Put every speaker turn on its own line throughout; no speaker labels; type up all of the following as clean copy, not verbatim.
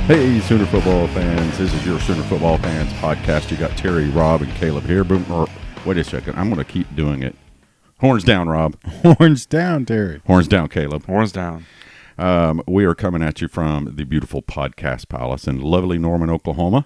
Hey, Sooner football fans. This is your Sooner football fans podcast. You got Terry, Rob, and Caleb here. Wait a second. I'm going to keep doing it. Horns down, Rob.
Horns down, Terry.
Horns down, Caleb.
Horns down.
We are coming at you from the beautiful Podcast Palace in lovely Norman, Oklahoma.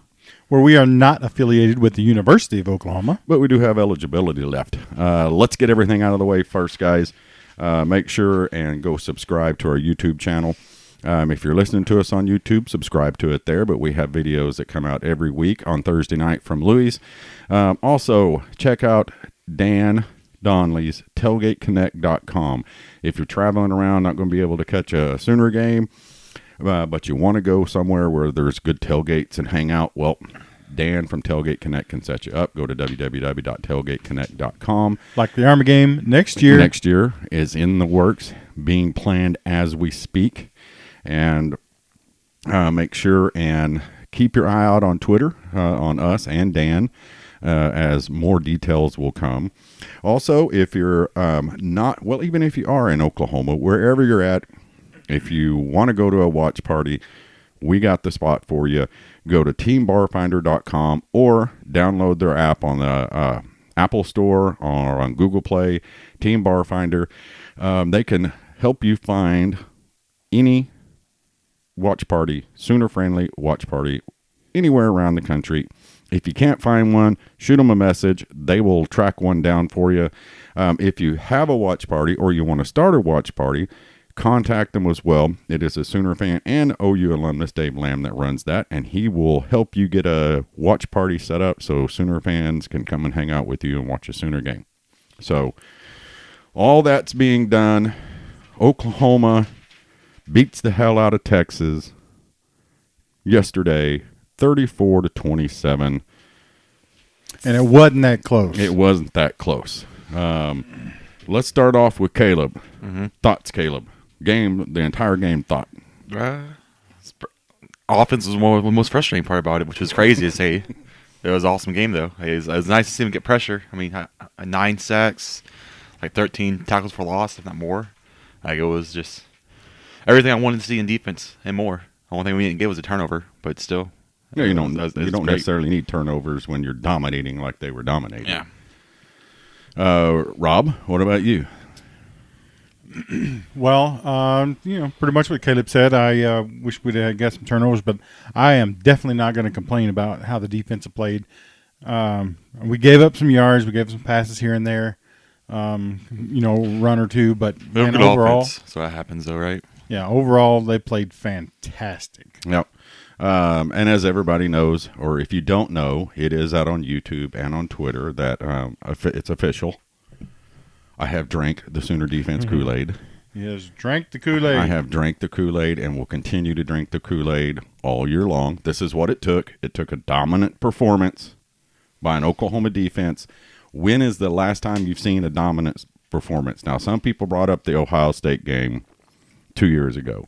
Where we are not affiliated with the University of Oklahoma.
But we do have eligibility left. Let's get everything out of the way first, guys. Make sure and go subscribe to our YouTube channel. If you're listening to us on YouTube, subscribe to it there. But we have videos that come out every week on Thursday night from Louis. Also, check out Dan Donley's tailgateconnect.com. If you're traveling around, not going to be able to catch a Sooner game, but you want to go somewhere where there's good tailgates and hang out, well, Dan from Tailgate Connect can set you up. Go to www.tailgateconnect.com.
Like the Army game next year.
Next year is in the works, being planned as we speak. And make sure and keep your eye out on Twitter on us and Dan as more details will come. Also, if you're even if you are in Oklahoma, wherever you're at, if you want to go to a watch party, we got the spot for you. Go to teambarfinder.com or download their app on the Apple Store or on Google Play, Team Barfinder. They can help you find any watch party, Sooner-friendly watch party, anywhere around the country. If you can't find one, shoot them a message. They will track one down for you. If you have a watch party or you want to start a watch party, contact them as well. It is a Sooner fan and OU alumnus, Dave Lamb, that runs that, and he will help you get a watch party set up so Sooner fans can come and hang out with you and watch a Sooner game. So all that's being done. Oklahoma beats the hell out of Texas yesterday, 34-27.
And it wasn't that close.
It wasn't that close. Let's start off with Caleb.
Mm-hmm.
Thoughts, Caleb? The entire game thought.
Offense was the most frustrating part about it, which was crazy to say. It was an awesome game, though. It was nice to see him get pressure. I mean, 9 sacks, like 13 tackles for loss, if not more. Like, it was just everything I wanted to see in defense and more. The only thing we didn't get was a turnover, but still.
Yeah, you don't necessarily need turnovers when you're dominating like they were dominating.
Yeah.
Rob, what about you?
Well, pretty much what Caleb said. I wish we'd have got some turnovers, but I am definitely not going to complain about how the defense played. We gave up some yards. We gave some passes here and there, run or two. But overall,
offense, so that happens, though, right?
Yeah, overall, they played fantastic.
Yep. And as everybody knows, or if you don't know, it is out on YouTube and on Twitter that it's official. I have drank the Sooner defense Kool-Aid.
He has drank the Kool-Aid.
I have drank the Kool-Aid and will continue to drink the Kool-Aid all year long. This is what it took. It took a dominant performance by an Oklahoma defense. When is the last time you've seen a dominant performance? Now, some people brought up the Ohio State game 2 years ago.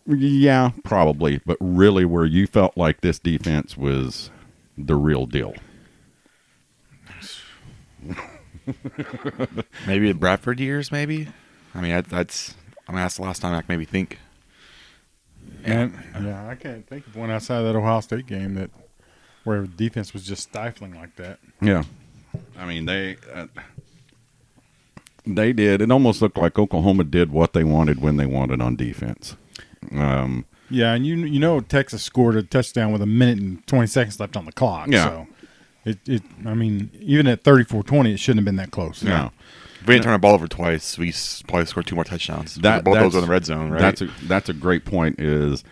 Yeah, probably. But really where you felt like this defense was the real deal.
Maybe the Bradford years, maybe. I mean, that's the last time I can maybe think.
Yeah, I can't think of one outside of that Ohio State game where the defense was just stifling like that.
Yeah, I mean they did. It almost looked like Oklahoma did what they wanted when they wanted on defense.
Yeah, and Texas scored a touchdown with 1 minute and 20 seconds left on the clock.
Yeah.
So I mean, even at 34-20, it shouldn't have been that close.
No.
If we didn't turn the ball over twice, we probably scored 2 more touchdowns. Both those in the red zone, right?
That's a great point. Is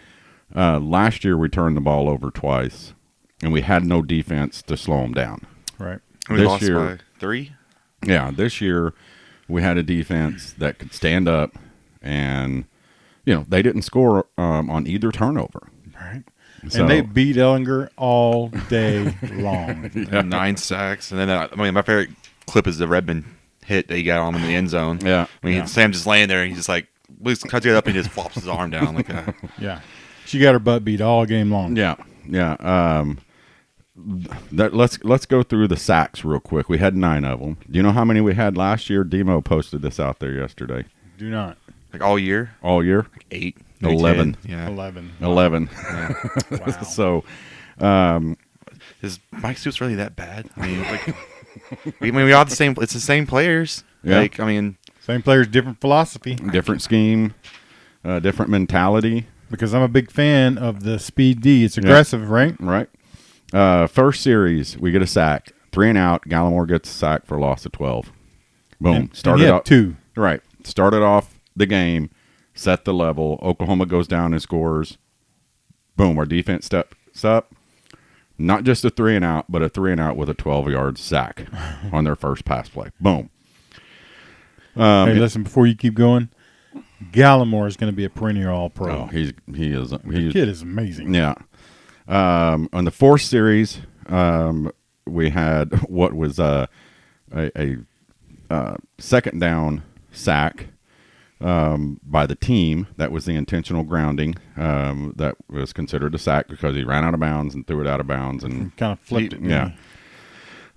last year we turned the ball over twice, and we had no defense to slow them down.
Right.
And we lost by 3?
Yeah, this year we had a defense that could stand up, and they didn't score on either turnover.
Right.
So,
and they beat Ellinger all day long.
Yeah. 9 sacks. And then, my favorite clip is the Redmond hit that he got on him in the end zone.
Yeah.
I mean, Sam's just laying there, and he's just like, please cut it up, and he just flops his arm down like that.
Yeah. She got her butt beat all game long.
Yeah. Yeah. Let's go through the sacks real quick. We had 9 of them. Do you know how many we had last year? Demo posted this out there yesterday.
Do not.
Like all year?
All year?
Like 8. Maybe
11.
10. Yeah.
11.
11.
Yeah.
Wow.
So,
Is Mike Stoops really that bad? I mean, we all the same. It's the same players.
Yeah.
Like, I mean,
Same players, different philosophy.
different scheme, different mentality.
Because I'm a big fan of the speed D. It's aggressive, right?
Right. First series, we get a sack. 3 and out. Gallimore gets a sack for a loss of 12. Boom.
And he had
off
2.
Right. Started off the game, set the level. Oklahoma goes down and scores. Boom. Our defense steps up. Not just a 3 and out, but a 3 and out with a 12-yard sack on their first pass play. Boom.
Hey, listen, before you keep going, Gallimore is going to be a perennial All-Pro.
Oh, he is.
The kid is amazing.
Yeah. On the fourth series, we had what was a second down sack by the team. That was the intentional grounding. That was considered a sack because he ran out of bounds and threw it out of bounds and
Kind of flipped it.
yeah.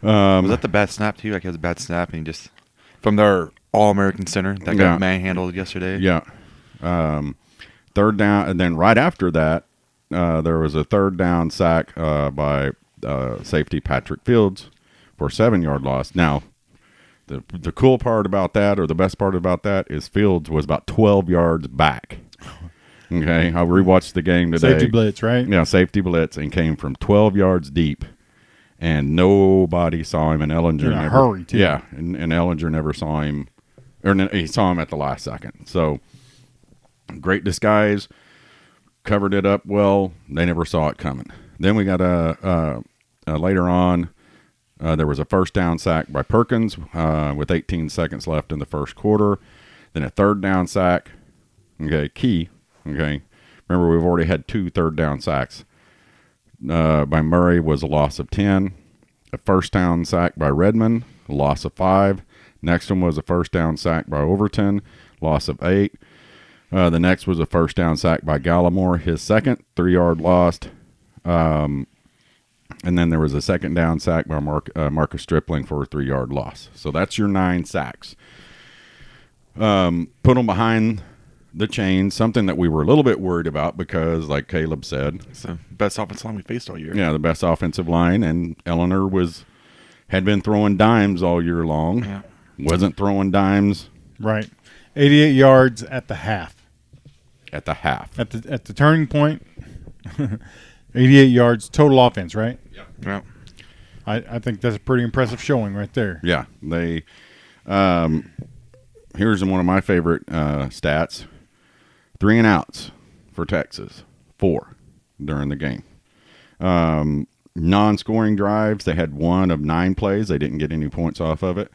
was that the bad snap too? Like, it was a bad snap, and he just from their All-American center that got manhandled yesterday.
Yeah. Third down, and then right after that, there was a third down sack by safety Patrick Fields for a 7-yard loss. Now, the cool part about that, or the best part about that, is Fields was about 12 yards back. Okay, I rewatched the game today.
Safety blitz, right?
Yeah, safety blitz, and came from 12 yards deep, and nobody saw him. And Ellinger
In a
never,
hurry, too.
Yeah, and Ellinger never saw him, or he saw him at the last second. So great disguise, covered it up well. They never saw it coming. Then we got later on. There was a first down sack by Perkins with 18 seconds left in the first quarter. Then a third down sack. Okay, key. Okay, remember we've already had 2 third down sacks. By Murray was a loss of 10. A first down sack by Redmond, a loss of 5. Next one was a first down sack by Overton, loss of 8. The next was a first down sack by Gallimore, his second, 3-yard loss. And then there was a second down sack by Marcus Stripling for a 3-yard loss. So that's your 9 sacks. Put them behind the chains, something that we were a little bit worried about because, like Caleb said,
It's the best offensive line we faced all year.
yeah, the best offensive line, and Eleanor had been throwing dimes all year long.
Yeah.
Wasn't throwing dimes
Right. 88 yards at the half.
at the half.
At the turning point, 88 yards total offense, right?
Yeah.
I think that's a pretty impressive showing right there.
Yeah, they. Here's one of my favorite stats: 3 and outs for Texas, 4 during the game. Non-scoring drives, they had 1 of 9 plays. They didn't get any points off of it.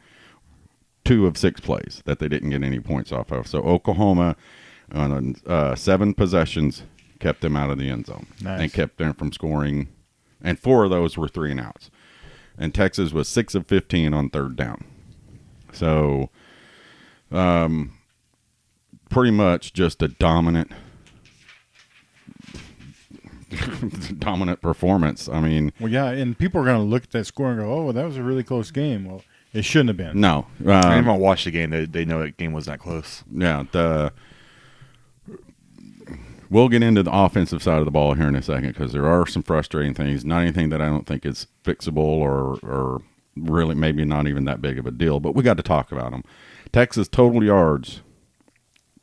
2 of 6 plays that they didn't get any points off of. So Oklahoma, on 7 possessions, kept them out of the end zone.
Nice.
And kept them from scoring. And 4 of those were 3 and outs. And Texas was 6 of 15 on third down. So, pretty much just a dominant performance. I mean,
Well, yeah, and people are going to look at that score and go, "Oh, that was a really close game." Well, it shouldn't have been.
no.
Anyone watch the game, they know that game was that close.
Yeah, we'll get into the offensive side of the ball here in a second because there are some frustrating things. Not anything that I don't think is fixable or really maybe not even that big of a deal, but we got to talk about them. Texas total yards,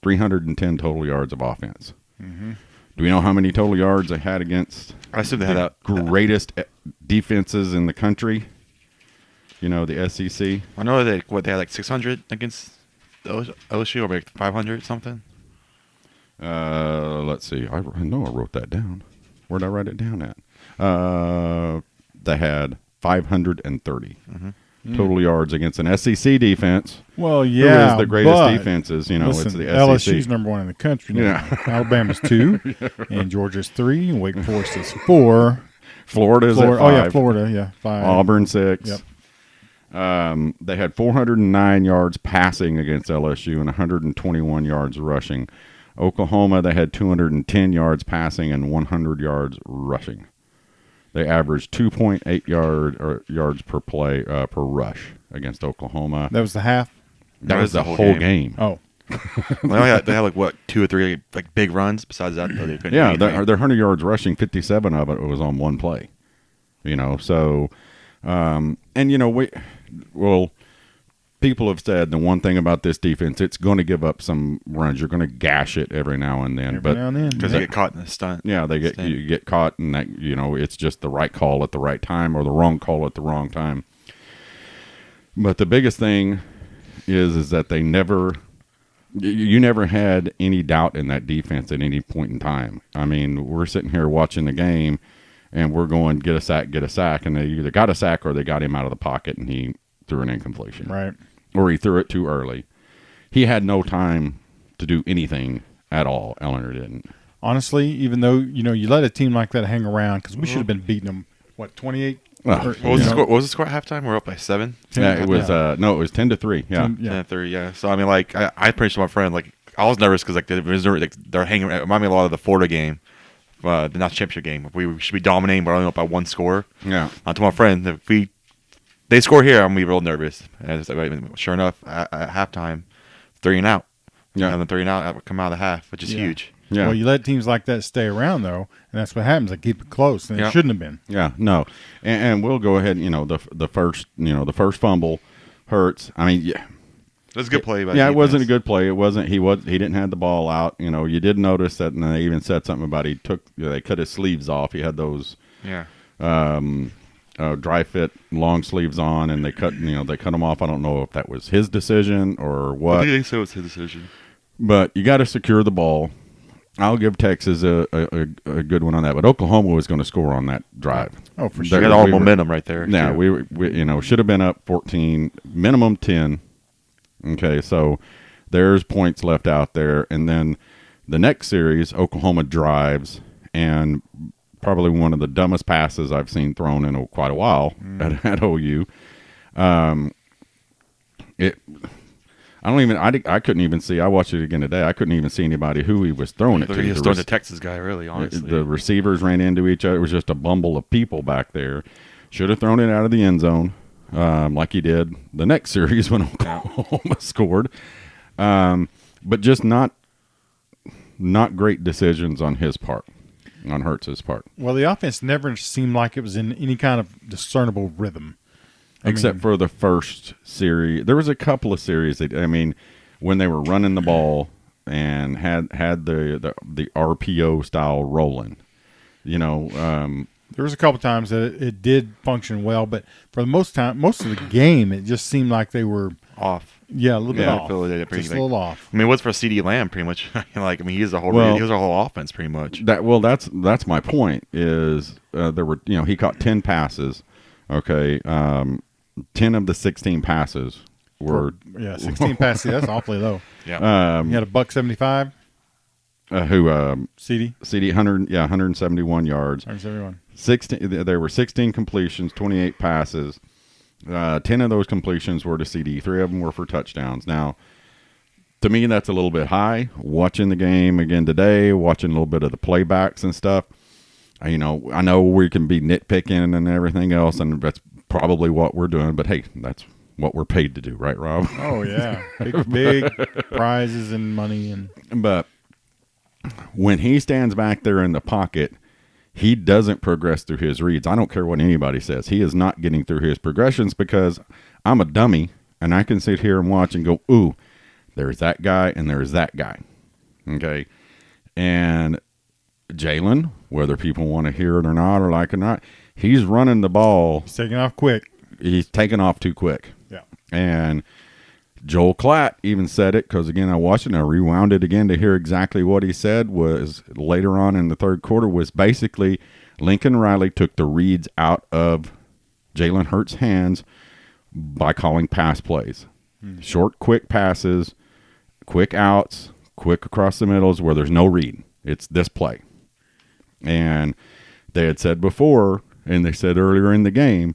310 total yards of offense.
Mm-hmm.
Do we know how many total yards they had against
I assume they had
the greatest defenses in the country? You know, the SEC.
I know they had like 600 against LSU, or like 500 something.
Let's see. I know I wrote that down. Where'd I write it down at? They had 530 total yards against an SEC defense.
Well,
Who
yeah,
is the greatest
but
defenses? You know,
listen,
it's the SEC.
LSU's number 1 in the country now.
Yeah.
Alabama's 2, and Georgia's 3, and Wake Forest is 4.
Florida's at 5.
Oh yeah, Florida, yeah, 5.
Auburn 6.
Yep.
They had 409 yards passing against LSU and 121 yards rushing. Oklahoma, they had 210 yards passing and 100 yards rushing. They averaged 2.8 yards per play per rush against Oklahoma.
That was the half.
That was the whole game.
Oh,
They had like what 2 or 3 like big runs. Besides that, though, they couldn't.
Yeah,
do anything.
their 100 yards rushing, 57 of it was on one play. So, and people have said the one thing about this defense, it's going to give up some runs. You're going to gash it every now and then,
because they get caught in the stunt.
Yeah, you get caught, and that it's just the right call at the right time or the wrong call at the wrong time. But the biggest thing is that they never. You never had any doubt in that defense at any point in time. I mean, we're sitting here watching the game, and we're going, get a sack, and they either got a sack or they got him out of the pocket, and he threw an incompletion.
Right.
Or he threw it too early. He had no time to do anything at all. Eleanor didn't.
Honestly, even though, you let a team like that hang around, because we should have been beating them, 28?
What was the score at halftime? We're up by 7.
Yeah, it was. No, it was 10-3. Yeah,
10-3. Yeah. So I mean, like I pretty sure my friend, like I was nervous because like they're hanging. It reminded me a lot of the Florida game, the national championship game. We should be dominating, but only up by 1 score.
Yeah.
I told my friend that if they score here, I'm gonna be real nervous. And sure enough, at halftime, 3 and out.
Yeah.
And then 3 and out come out of the half, which is huge.
Yeah.
Well, you let teams like that stay around, though, and that's what happens. They keep it close, and it shouldn't have been.
Yeah, no, and we'll go ahead. The first fumble hurts. I mean, yeah,
it was a good play.
It wasn't a good play. It wasn't. He didn't have the ball out. You did notice that, and they even said something about they cut his sleeves off. He had those dry fit long sleeves on, and they cut them off. I don't know if that was his decision or what.
I think so. It was his decision.
But you got to secure the ball. I'll give Texas a good one on that, but Oklahoma was going to score on that drive.
Oh, for sure.
They got all momentum right there.
Yeah, we should have been up 14, minimum 10. Okay, so there's points left out there, and then the next series, Oklahoma drives, and probably one of the dumbest passes I've seen thrown in quite a while at OU. I couldn't even see. I watched it again today. I couldn't even see anybody who he was throwing it to.
He was throwing the Texas guy, really, honestly.
The receivers ran into each other. It was just a bumble of people back there. Should have thrown it out of the end zone, like he did the next series when Oklahoma scored. But just not great decisions on his part, on Hurts's part.
Well, the offense never seemed like it was in any kind of discernible rhythm.
Except for the first series. There was a couple of series when they were running the ball and had the RPO style rolling.
There was a couple times that it did function well, but for the most of the game, it just seemed like they were
off.
Yeah, a little bit off.
I feel like
just a little off.
I mean, what's for CeeDee Lamb, pretty much? He is the whole. He was our whole offense, pretty much.
That's my point. Is there were he caught 10 passes. Okay. 10 of the 16 passes were
16 passes. That's awfully low.
Yeah.
He had $175. CeeDee?
CeeDee 171 yards.
171.
16. There were 16 completions, 28 passes. 10 of those completions were to CeeDee. 3 of them were for touchdowns. Now, to me, that's a little bit high. Watching the game again today, watching a little bit of the playbacks and stuff. I know we can be nitpicking and everything else, and that's probably what we're doing, but hey, that's what we're paid to do, right, Rob?
Oh yeah, big prizes and money.
But when he stands back there in the pocket, he doesn't progress through his reads. I don't care what anybody says. He is not getting through his progressions because I'm a dummy, and I can sit here and watch and go, ooh, there's that guy and there's that guy. Okay, and Jalen, whether people want to hear it or not or like it or not, he's running the ball.
He's taking off quick.
He's taking off too quick.
Yeah.
And Joel Klatt even said it, because, again, I watched it and I rewound it again to hear exactly what he said was later on in the third quarter was basically Lincoln Riley took the reads out of Jalen Hurts' hands by calling pass plays. Short, quick passes, quick outs, quick across the middles where there's no read. It's this play. And they had said before, and they said earlier in the game,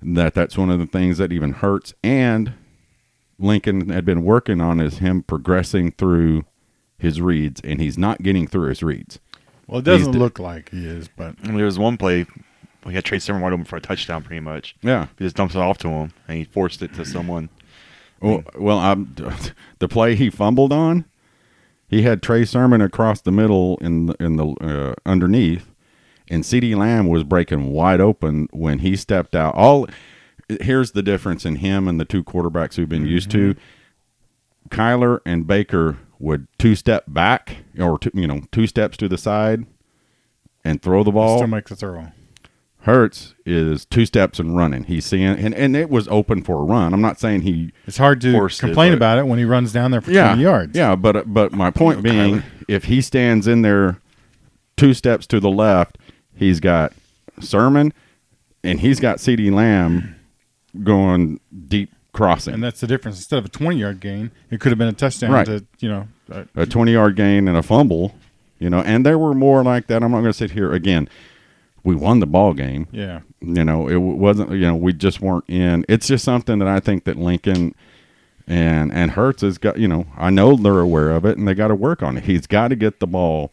that that's one of the things that even Hurts and Lincoln had been working on is him progressing through his reads, and he's not getting through his reads.
Well, it doesn't look like he is, but
there was one play where he had Trey Sermon wide open for a touchdown, pretty much.
Yeah.
He just dumps it off to him, and he forced it to someone.
The play he fumbled on, he had Trey Sermon across the middle in the underneath, and CeeDee Lamb was breaking wide open when he stepped out. Here's the difference in him and the two quarterbacks we've been used to. Kyler and Baker would two-step back or two steps to the side and throw the ball.
Still make the throw.
Hurts is two steps and running. He's seeing, and it was open for a run. I'm not saying he.
It's hard to complain about it when he runs down there for 20 yards.
Yeah, but my point being, if he stands in there two steps to the left, he's got Sermon, and he's got CeeDee Lamb going deep crossing.
And that's the difference. Instead of a 20-yard gain, it could have been a touchdown to
a 20-yard gain and a fumble. And there were more like that. I'm not going to sit here again. We won the ball game.
Yeah.
It wasn't, we just weren't in. It's just something that I think that Lincoln and Hurts has got, I know they're aware of it and they got to work on it. He's got to get the ball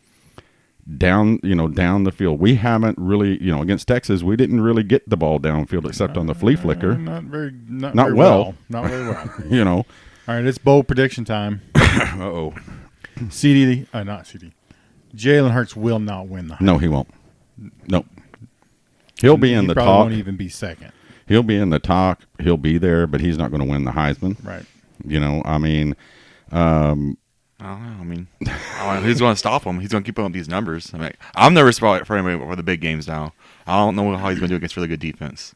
down the field. We haven't really, against Texas, we didn't really get the ball downfield except on the flea flicker.
Not very
well.
Not very well.
All
right, it's bowl prediction time.
Uh-oh.
Not CeeDee. Jalen Hurts will not win the Heisman.
No, he won't. Nope. He'll be in the talk.
Probably won't even be second.
He'll be in the talk. He'll be there, but he's not going to win the Heisman.
Right.
I don't know. Who's going to stop him? He's going to keep up these numbers. I'm nervous for him for the big games now. I don't know how he's going to do against really good defense.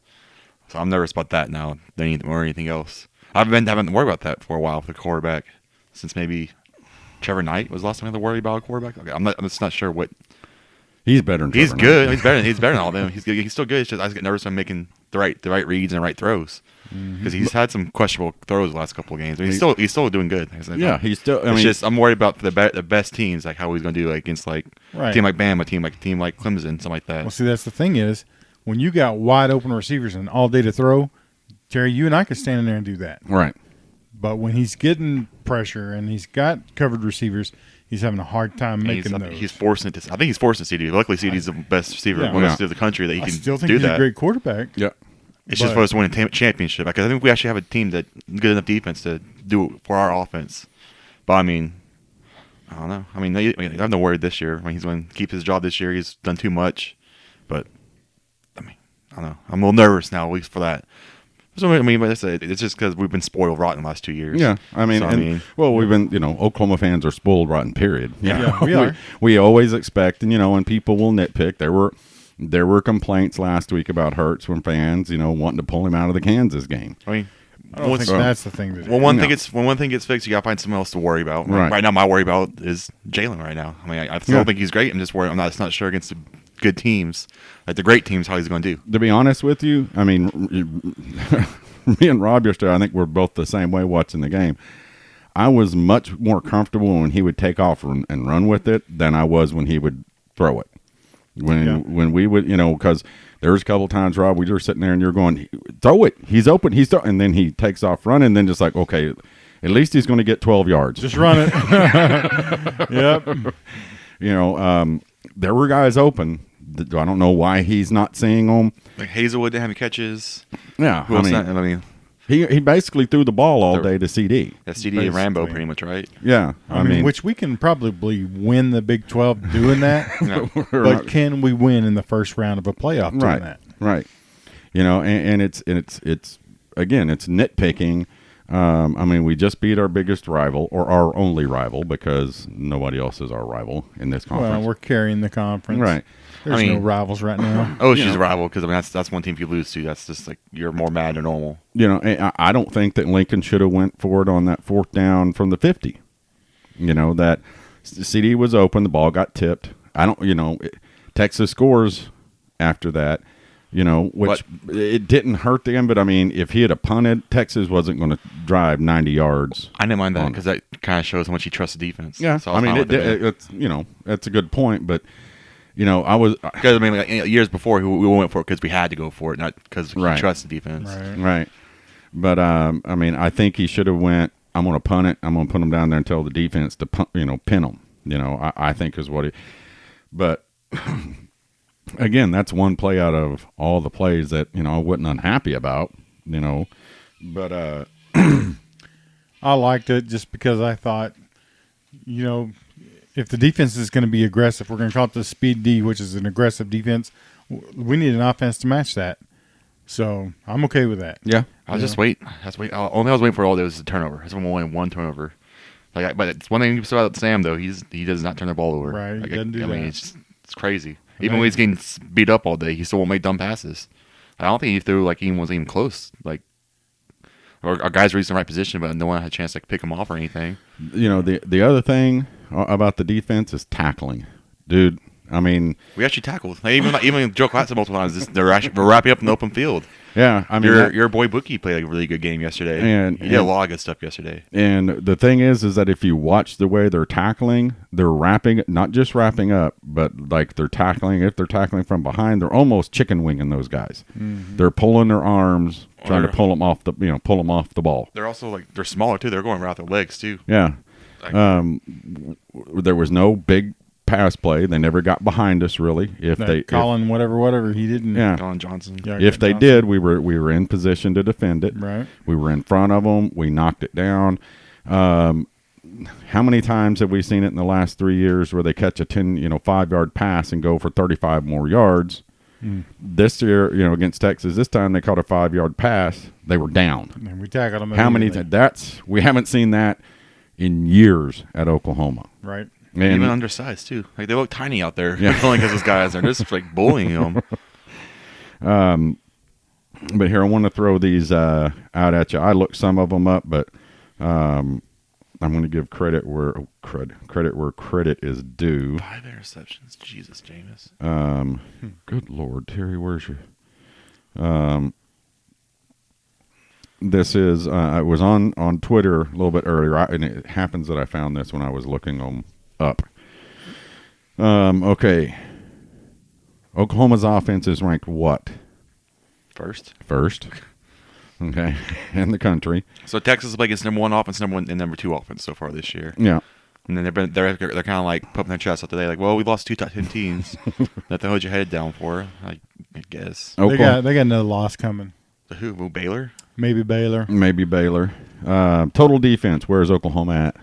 So I'm nervous about that now or anything else. I've been having to worry about that for a while for the quarterback since maybe Trevor Knight was the last time I had to worry about a quarterback. Okay, I'm just not sure what.
He's better than
He's
Trevor
good.
Knight.
He's better than all of them. He's good. He's still good. It's just I just get nervous when making the right reads and the right throws because he's had some questionable throws the last couple of games. But he's still doing good.
Yeah, he's still.
I'm worried about the best teams, like how he's going to do against a team like Bama, a team like Clemson, something like that.
Well, see, that's the thing is when you got wide open receivers and all day to throw, Terry, you and I could stand in there and do that.
Right.
But when he's getting pressure and he's got covered receivers, he's having a hard time making those.
He's forcing it. I think he's forcing CeeDee. Luckily, CeeDee's the best receiver in most of the country that he can do that.
I still think he's a great quarterback.
Yeah.
It's just for us to win a championship. Because I think we actually have a team that good enough defense to do it for our offense. But I don't know. I have no worry this year. He's going to keep his job this year. He's done too much. But I don't know. I'm a little nervous now, at least for that. So, but it's just because we've been spoiled rotten the last 2 years.
Yeah, we've been, Oklahoma fans are spoiled rotten. Period.
Yeah, we are.
We always expect, and people will nitpick. There were complaints last week about Hurts from fans, wanting to pull him out of the Kansas game.
I don't think that's the thing to do.
When one thing gets fixed, you got to find something else to worry about.
Right.
Right now, my worry about is Jalen. Right now, I still think he's great. I'm just worried. I'm not sure against the good teams, like the great teams, how he's going to do.
To be honest with you, me and Rob yesterday, I think we're both the same way watching the game. I was much more comfortable when he would take off and run with it than I was when he would throw it. When we would, because there was a couple times, Rob, we were sitting there and you're going, throw it. He's open. and then he takes off running. And then just like, okay, at least he's going to get 12 yards.
Just run it. Yep.
There were guys open. I don't know why he's not seeing them.
Like Hazelwood didn't have any catches.
Yeah,
Who else
he basically threw the ball all day to CeeDee.
That's CeeDee and Rambo, pretty much, right?
Yeah,
I mean, which we can probably win the Big 12 doing that. But can we win in the first round of a playoff doing that?
Right. And it's again, it's nitpicking. We just beat our biggest rival, or our only rival, because nobody else is our rival in this conference.
Well, we're carrying the conference.
Right.
There's no rivals right now.
Oh, she's a rival because that's one team if you lose to. That's just like you're more mad than normal.
I don't think that Lincoln should have went for it on that fourth down from the 50. That CeeDee was open, the ball got tipped. Texas scores after that. Which it didn't hurt them, but if he had a punted, Texas wasn't going to drive 90 yards.
I didn't mind that because that kind of shows how much he trusts the defense.
Yeah,
so
it's that's a good point, but I was
because years before we went for it because we had to go for it, not because we trust the defense.
Right. But I think he should have went. I'm going to punt it. I'm going to put him down there and tell the defense to pin him. I think is what he. But again, that's one play out of all the plays that I wasn't unhappy about. But
I liked it just because I thought, if the defense is going to be aggressive, we're going to call it the speed D, which is an aggressive defense. We need an offense to match that. So I'm okay with that.
Yeah.
I'll just wait. Only I was waiting for all day was the turnover. I just want one turnover. But it's one thing you saw about Sam though. He does not turn the ball over.
Right. He doesn't do that.
I mean, it's crazy. Even when he's getting beat up all day, he still won't make dumb passes. I don't think he threw wasn't even close. Or our guys reached the right position, but no one had a chance to pick him off or anything.
The other thing about the defense is tackling, dude. I mean,
we actually tackled. Even Joe Klatt said multiple times, we're wrapping up in the open field.
Yeah, I mean,
your boy Bookie played a really good game yesterday,
and
he did a lot of good stuff yesterday.
And the thing is that if you watch the way they're tackling, they're not just wrapping up, but they're tackling. If they're tackling from behind, they're almost chicken winging those guys.
Mm-hmm.
They're pulling their arms, trying to pull them off the ball.
They're also they're smaller too. They're going right off their legs too.
Yeah. There was no big pass play. They never got behind us really.
Colin whatever he didn't.
Yeah.
Colin Johnson.
Yeah,
if they
Johnson.
did, we were in position to defend it.
Right.
We were in front of them. We knocked it down. How many times have we seen it in the last 3 years where they catch a 5-yard pass and go for 35 more yards? This year, against Texas, this time they caught a 5-yard pass. They were down.
And we tackled them.
How many? We haven't seen that in years at Oklahoma.
Right.
And
even undersized too. They look tiny out there. Yeah. Only because those guys are just bullying them.
But here I want to throw these out at you. I looked some of them up, but I'm going to give credit where credit is due.
5 interceptions, Jesus, Jameis.
Good Lord, Terry, where's your? This is it was on Twitter a little bit earlier, and it happens that I found this when I was looking them up. Okay. Oklahoma's offense is ranked what?
First.
Okay, in the country.
So Texas is against number 1 offense, number 1 and number 2 offense so far this year.
Yeah.
And then they're kind of pumping their chest out today, well, we lost 2 top 10 teams. Nothing to hold your head down for, I guess.
They got another loss coming.
Who? Baylor?
Maybe Baylor.
Total defense. Where is Oklahoma at?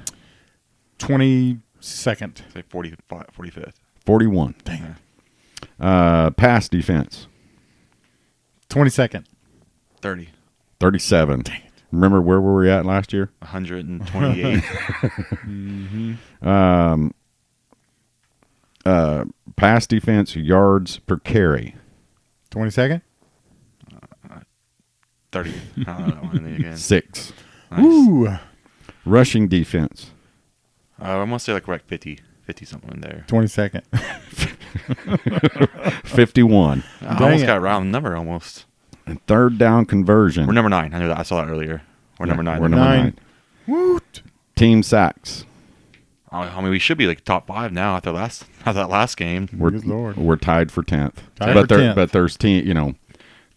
22nd.
Say 45th.
41.
Dang.
Pass defense.
22nd.
30.
37.
Dang it.
Remember where were we at last year?
128.
Pass defense yards per carry.
22nd.
30. I don't know again.
6.
Nice.
Ooh.
Rushing defense.
I'm gonna say right 50 something in there.
22nd.
51.
I almost got a round number almost.
And third down conversion.
We're number 9. I know that. I saw that earlier. We're number 9.
We're number 9.
Woot.
Team sacks.
I mean, we should be top 5 now after that last game.
Good Lord.
We're tied for 10th.
But
there's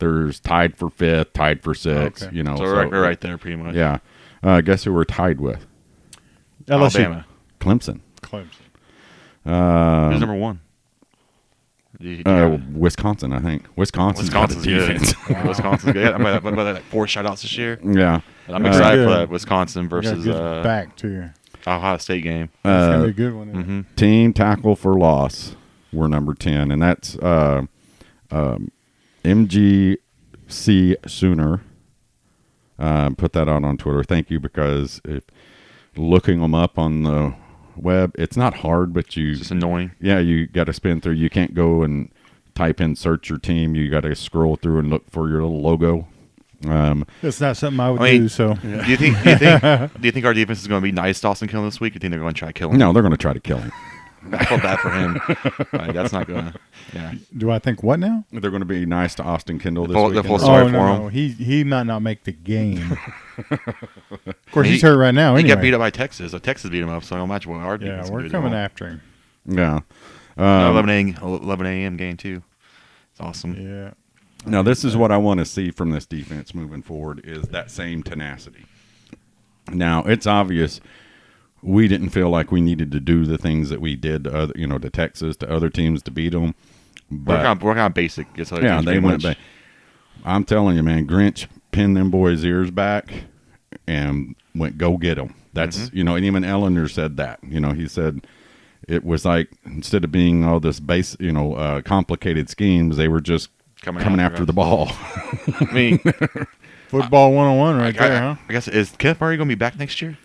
there's tied for 5th, tied for 6th.
Okay.
So we're right there pretty much.
Yeah. Guess who we're tied with?
LSU.
Alabama.
Clemson.
Who's number 1?
Wisconsin, I think. Wisconsin's
good.
defense.
Wow. Wisconsin's good. I'm about 4 shutouts this year.
Yeah.
I'm excited for that Wisconsin versus
back to
Ohio State game.
It's gonna be a good one.
Mm-hmm.
Team tackle for loss. We're number 10, and that's MGC Sooner. Put that out on Twitter. Thank you, because looking them up on the web, it's not hard, but
It's just annoying.
Yeah, you got to spin through. You can't go and type in search your team. You got to scroll through and look for your little logo.
It's not something I would do. So,
do you think our defense is going to be nice to Austin Killen this week? Or do you think they're going to try to kill him?
No, they're going to try to kill him.
I felt bad for him. That's not going to. Yeah.
do I think what now?
They're going to be nice to Austin Kendall this
They're
weekend.
full sorry for
no.
him.
He might not make the game. Of course, he's hurt right now.
He
Anyway.
got beat up by Texas. So Texas beat him up. So I don't imagine what our defense.
Yeah, we're coming after him.
Yeah.
11 a.m. game too. It's awesome.
Yeah.
Now, this is what I want to see from this defense moving forward, is that same tenacity. Now, it's obvious we didn't feel like we needed to do the things that we did to Texas, to other teams to beat them. But
We're kind of basic.
they went back. I'm telling you, man, Grinch pinned them boys' ears back, and went, go get them. That's, you know, and even Ellender said that. You know, he said it was like, instead of being all this base, you know, complicated schemes, they were just coming after the ball.
I mean,
Football 101 right there, huh?
I guess, is Kenneth Murray going to be back next year?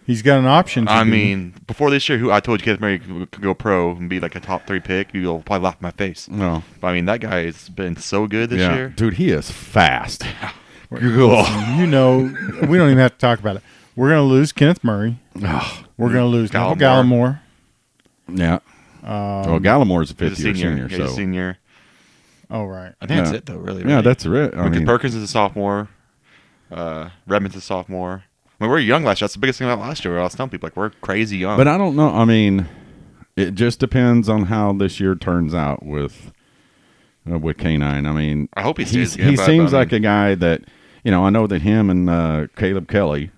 He's got an option.
I mean, before this year, I told you Kenneth Murray could go pro and be like a top 3 pick, you'll probably laugh in my face.
No.
But I mean, that guy has been so good this year.
Dude, he is fast.
You know, we don't even have to talk about it. We're going to lose Kenneth Murray. We're going to lose Gallimore.
Yeah. Well, Gallimore's a fifth-year senior.
He's a senior.
Oh, right.
I think that's it, though, really.
Yeah, that's it. I mean,
Perkins is a sophomore. Redmond's a sophomore. I mean, we were young last year. That's the biggest thing about last year. I was telling people, like, we're crazy young.
But I don't know. I mean, it just depends on how this year turns out with K9. I mean,
I hope he stays.
He seems like a guy that, you know, I know that him and Caleb Kelly,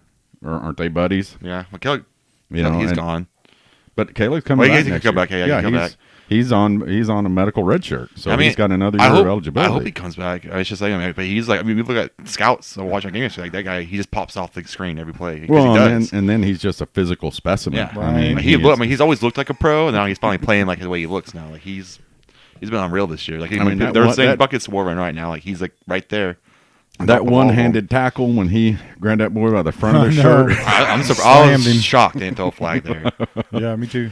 aren't they buddies?
Yeah. Well, Kelly,
you know,
he's gone.
But Caleb's coming back next year.
Come back.
He's on a medical red shirt, so I mean, he's got another year of eligibility.
I hope he comes back. It's just like, I mean, but he's like, I mean, we look at scouts and watching games, like that guy, he just pops off the screen every play.
Well,
he does.
And then he's just a physical specimen.
Yeah,
I mean,
he's always looked like a pro, and now he's finally playing like the way he looks now. Like he's been unreal this year. Like I mean, they're saying buckets war right now. Like he's like right there.
That one-handed tackle when he grabbed that boy by the front of their shirt.
I'm surprised. I was shocked they didn't throw a flag there.
Yeah, me too.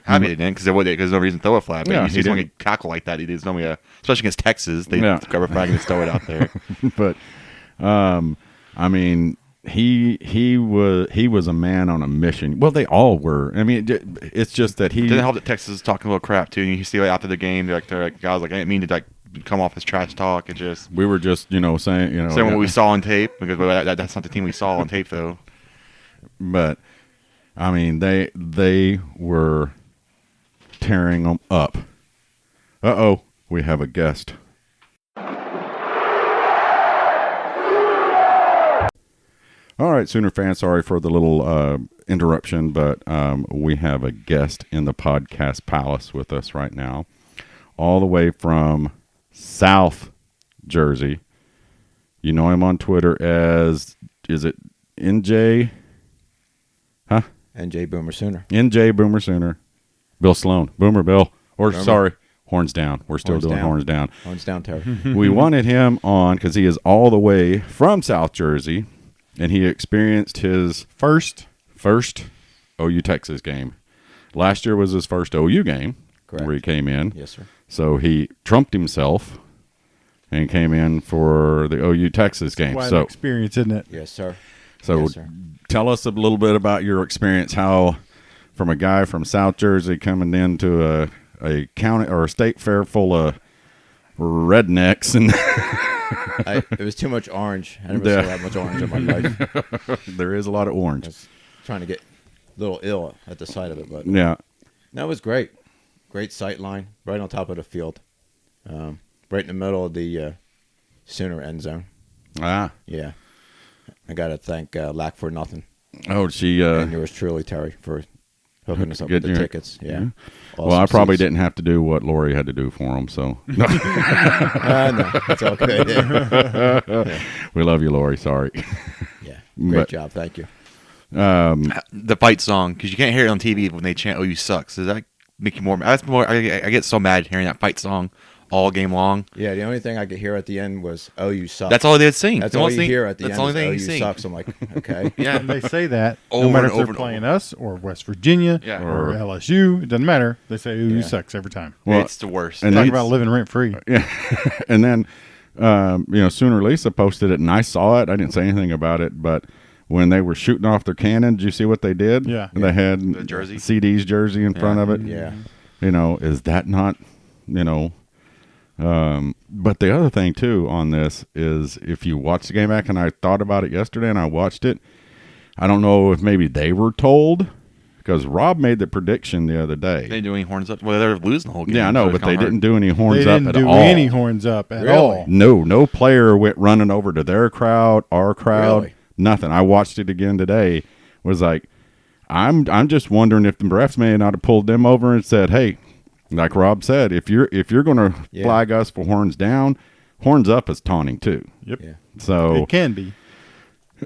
Happy they didn't, because there's no reason to throw a flag. But you see someone get tackle like that, there's normally especially against Texas, they grab a flag and just throw it out there.
But, I mean, he was a man on a mission. Well, they all were. I mean, it's just that he
didn't help that Texas is talking a little crap too. And you see after the game, they're like guys like, I didn't mean to like come off as trash talk. And just
we were just saying
what we saw on tape, because that's not the team we saw on tape though.
But I mean, they were tearing them up. We have a guest. All right, Sooner fans, sorry for the little interruption, but we have a guest in the podcast palace with us right now, all the way from South Jersey. You know him on Twitter as, is it NJ? Huh?
NJ Boomer Sooner.
NJ Boomer Sooner. Bill Sloan. Boomer Bill. Sorry, Horns Down. We're still doing Horns Down.
Horns Down, Terry.
We wanted him on because he is all the way from South Jersey, and he experienced his first OU Texas game. Last year was his first OU game. Correct. Where he came in.
Yes, sir.
So he trumped himself and came in for the OU Texas game.
Quite an experience, isn't it?
Yes, sir.
So
yes, sir.
Tell us a little bit about your experience, how from a guy from South Jersey coming into a county or a state fair full of rednecks and
it was too much orange. I never saw that much orange in my life.
There is a lot of orange.
I was trying to get a little ill at the sight of it, but
yeah,
no, it was great. Great sight line, right on top of the field, right in the middle of the Sooner end zone.
Ah,
yeah. I got to thank Lack for nothing.
Oh, she
and yours truly, Terry, for hooking us up with the tickets. Yeah.
Awesome. Well, I probably didn't have to do what Lori had to do for them, so.
No, it's okay. Yeah.
We love you, Lori. Sorry.
Yeah, great job. Thank you.
The fight song, because you can't hear it on TV when they chant "OU sucks." Does that make you more? That's more. I get so mad hearing that fight song all game long.
Yeah, the only thing I could hear at the end was "OU sucks."
That's all they'd sing.
That's all you hear at the end.
That's the only thing
OU
they sing.
Sucks. I'm like, okay.
Yeah, and they say that
over
no matter
and
if
over
they're
and
playing
over.
us or West Virginia or LSU. It doesn't matter. They say OU sucks every time.
Well, it's the worst.
And
talk about living rent free.
Yeah, and then Sooner Lisa posted it, and I saw it. I didn't say anything about it, but when they were shooting off their cannon, did you see what they did?
Yeah,
they had
the jersey,
CeeDee's jersey in front of it.
Yeah,
is that not but the other thing too on this is if you watch the game back, and I thought about it yesterday and I watched it, I don't know if maybe they were told, because Rob made the prediction the other day.
They do any horns up? Well, they're losing the whole game.
Yeah, I know, but they didn't do any horns up at all.
They didn't do any horns up at all.
No player went running over to their crowd, our crowd,
really?
Nothing. I watched it again today. Was like, I'm just wondering if the refs may not have pulled them over and said, hey, like Rob said, if you're going to flag us for horns down, horns up is taunting too.
Yep.
Yeah.
So
it can be.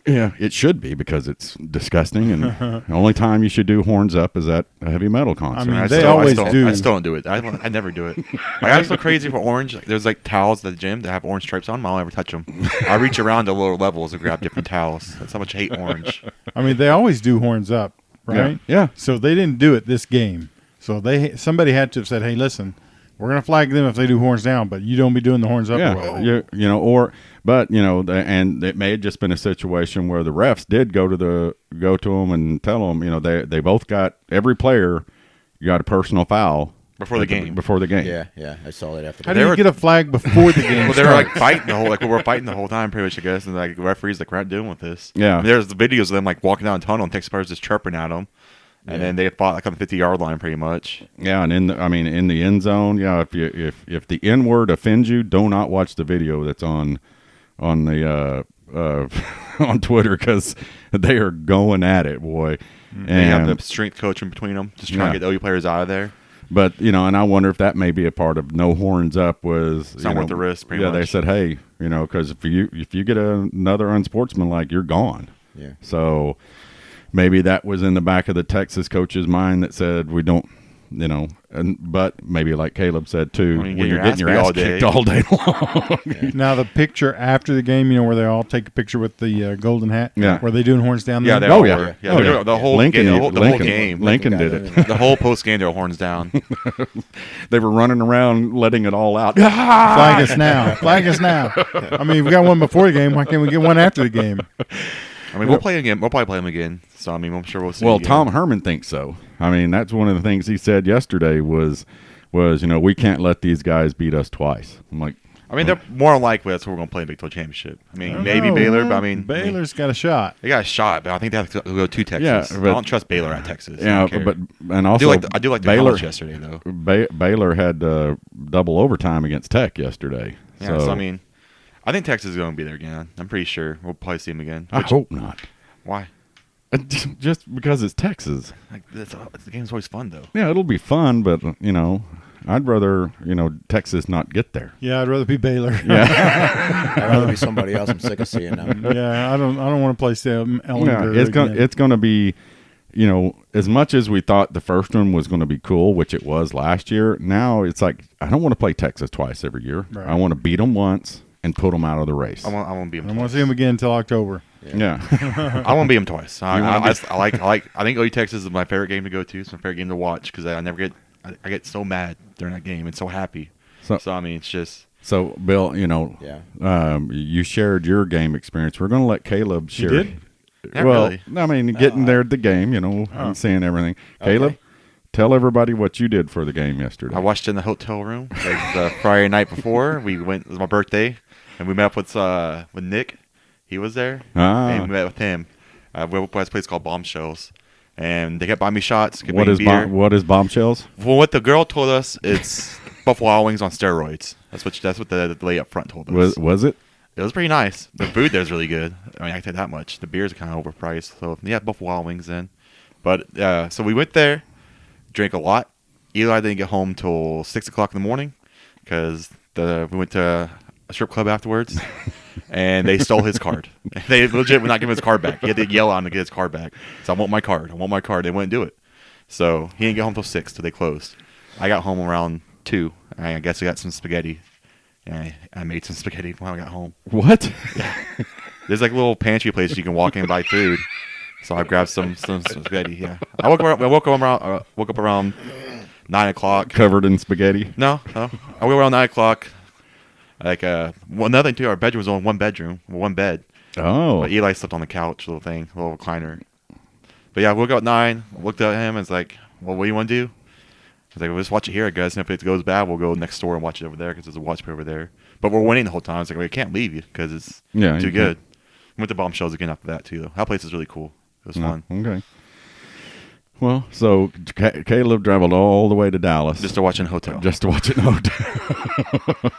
Yeah, it should be because it's disgusting, and the only time you should do horns up is at a heavy metal concert.
mean,
I
they
still-
always
I
do.
still don't do it. I never do it. I'm so crazy for orange. Like, there's like towels at the gym that have orange stripes on them. I don't ever touch them. I reach around to lower levels and grab different towels. That's how much I hate orange.
I mean, they always do horns up, right?
Yeah.
So they didn't do it this game. So somebody had to have said, "Hey, listen, we're gonna flag them if they do horns down, but you don't be doing the horns up."
Yeah, but and it may have just been a situation where the refs did go to them and tell them, they both got, every player got a personal foul
Before the game.
Before the game.
Yeah, I saw that after.
How
that.
do you get a flag before the game?
Well, they were like
starts?
fighting the whole, we were fighting the whole time, pretty much, I guess. And like the referees, like, we're not dealing with this.
Yeah.
I mean, there's the videos of them like walking down the tunnel and Texas players just chirping at them, and then they fought like on the 50-yard line, pretty much.
Yeah, and in the end zone, if the N word offends you, do not watch the video that's on the on Twitter, because they are going at it, boy.
And they have the strength coach in between them, just trying to get the OU players out of there.
But and I wonder if that may be a part of no horns up was
It's not worth the risk, pretty much.
They said, hey, because if you get another unsportsmanlike, you're gone.
Yeah.
So maybe that was in the back of the Texas coach's mind that said we don't, but maybe like Caleb said too,
I mean,
when
getting
you're
your
getting your
ass
ass
beat
kicked all day long.
Now the picture after the game, where they all take a picture with the golden hat.
Yeah.
Were they doing horns down
Yeah,
there?
they all
yeah.
were. Yeah,
Oh,
they were-
yeah.
the whole
Lincoln,
game, the whole game.
Lincoln
got
did
it.
it.
The whole post game, they were horns down.
They were running around, letting it all out.
Flag us now! Flag us now! I mean, we got one before the game. Why can't we get one after the game?
I mean, we'll play again. We'll probably play them again. So I mean, I'm sure we'll see.
Well,
again.
Tom Herman thinks so. I mean, that's one of the things he said yesterday was we can't let these guys beat us twice. I'm like,
I mean, they're more likely that's who we're going to play in the Big 12 championship. I mean, maybe
No,
Baylor,
well,
but I mean,
Baylor's got a shot.
they got a shot, but I think they have to go to Texas.
Yeah,
I
but-
don't trust Baylor at Texas. I
yeah,
don't care.
but and
I
also
do like the
Baylor
college yesterday though.
Baylor had double overtime against Tech yesterday.
Yeah, so I mean, I think Texas is going to be there again. I'm pretty sure we'll probably see them again.
I hope not.
Why?
Just because it's Texas.
Like the game's always fun though.
Yeah, it'll be fun, but I'd rather Texas not get there.
Yeah, I'd rather be Baylor.
Yeah,
I'd rather be somebody else. I'm sick of seeing them.
Yeah, I don't want to play Sam
yeah.
Ellinger.
It's gonna be, as much as we thought the first one was going to be cool, which it was last year. Now it's like I don't want to play Texas twice every year.
Right.
I want to beat them once and put them out of the race.
I won't beat
I
them.
want to see him again until October.
Yeah.
I won't beat them twice. I
wanna
think OU Texas is my favorite game to go to. It's my favorite game to watch because I get so mad during that game and so happy.
So-
So I mean, it's just
So, Bill,
Yeah.
you shared your game experience. We're going to let Caleb share.
did?
Not
Well,
really.
I mean, getting there at the game, and seeing everything. Caleb, tell everybody what you did for the game yesterday.
I watched it in the hotel room. It was the Friday night before. We went. It was my birthday, and we met up with Nick. He was there, and we met with him. We went to a place called Bombshells, and they kept buying me shots. Kept
What
buying
is
beer.
what is bombshells?
Well, what the girl told us, it's Buffalo Wild Wings on steroids. That's what the lady up front told us.
Was it?
It was pretty nice. The food there's really good. I mean, I can tell you that much. The beers are kind of overpriced. So, yeah, Buffalo Wild Wings then. But, so we went there, drank a lot. Eli didn't get home till 6 o'clock in the morning because we went to a strip club afterwards, and they stole his card. They legit would not give him his card back. He had to yell at him to get his card back. So, I want my card. I want my card. They wouldn't do it. So, he didn't get home till 6 till they closed. I got home around 2. I guess I got some spaghetti. And I made some spaghetti when I got home.
What?
There's like little pantry places you can walk in and buy food. So I grabbed some spaghetti. Yeah, I woke up around 9 o'clock.
Covered in spaghetti?
No. I woke up around 9 o'clock. Like another thing too. Our bedroom was on one bed.
Oh.
But Eli slept on the couch, little recliner. But yeah, I woke up at 9. Looked at him and was like, "Well, what do you want to do?" I was like, "We'll just watch it here, I guess. And if it goes bad, we'll go next door and watch it over there because there's a watch party over there." But we're winning the whole time. I was like, "We can't leave you because it's
Yeah,
too
you
good." Went to Bombshells again after that too. Though that place is really cool. It was fun.
Okay. Well, so Caleb traveled all the way to Dallas
Just to watch in a hotel.
just to watch it in a hotel.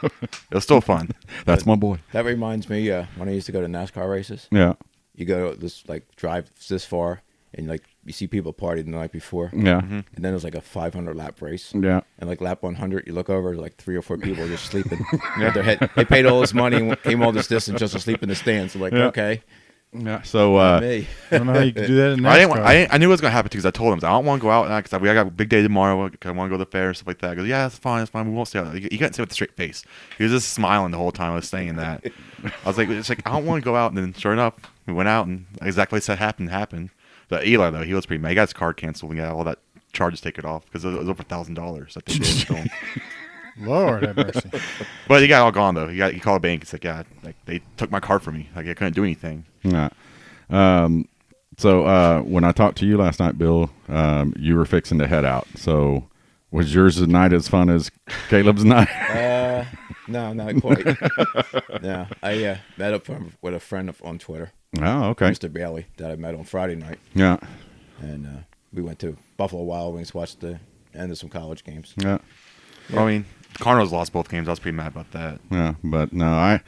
It was still fun.
That's my boy.
That reminds me when I used to go to NASCAR races.
Yeah.
You go this drive this far, and you see people party the night before,
Yeah.
Mm-hmm.
and then there's like a 500 lap race.
Yeah.
And lap 100, you look over, like 3 or 4 people just sleeping. With their head. They paid all this money and came all this distance just to sleep in the stands. So
Yeah.
okay,
Yeah. So
Me.
I don't know how you can do that in
I, didn't,
NASCAR.
I knew it was gonna happen because I told him I don't want to go out because I got a big day tomorrow. I want to go to the fair and stuff like that. He goes, yeah, that's fine. We won't stay out. You can't say with a straight face. He was just smiling the whole time I was saying that. I was like, it's like I don't want to go out. And then sure enough, we went out and exactly what said happened. But Eli though, he was pretty mad. He got his card canceled and got all that charges taken off because it was over $1,000 that they did to him.
Lord have mercy.
But he got all gone though. He called a bank. He's like, yeah, like they took my card from me. Like I couldn't do anything.
yeah. So when I talked to you last night, Bill, you were fixing to head out. So was yours tonight as fun as Caleb's night?
No, not quite. No, I met up with a friend on Twitter,
Oh, okay.
Mr. Bailey, that I met on Friday night,
Yeah.
and we went to Buffalo Wild Wings, watched the end of some college games.
Yeah.
Well, I mean, Cardinals lost both games. I was pretty mad about that.
Yeah. But no,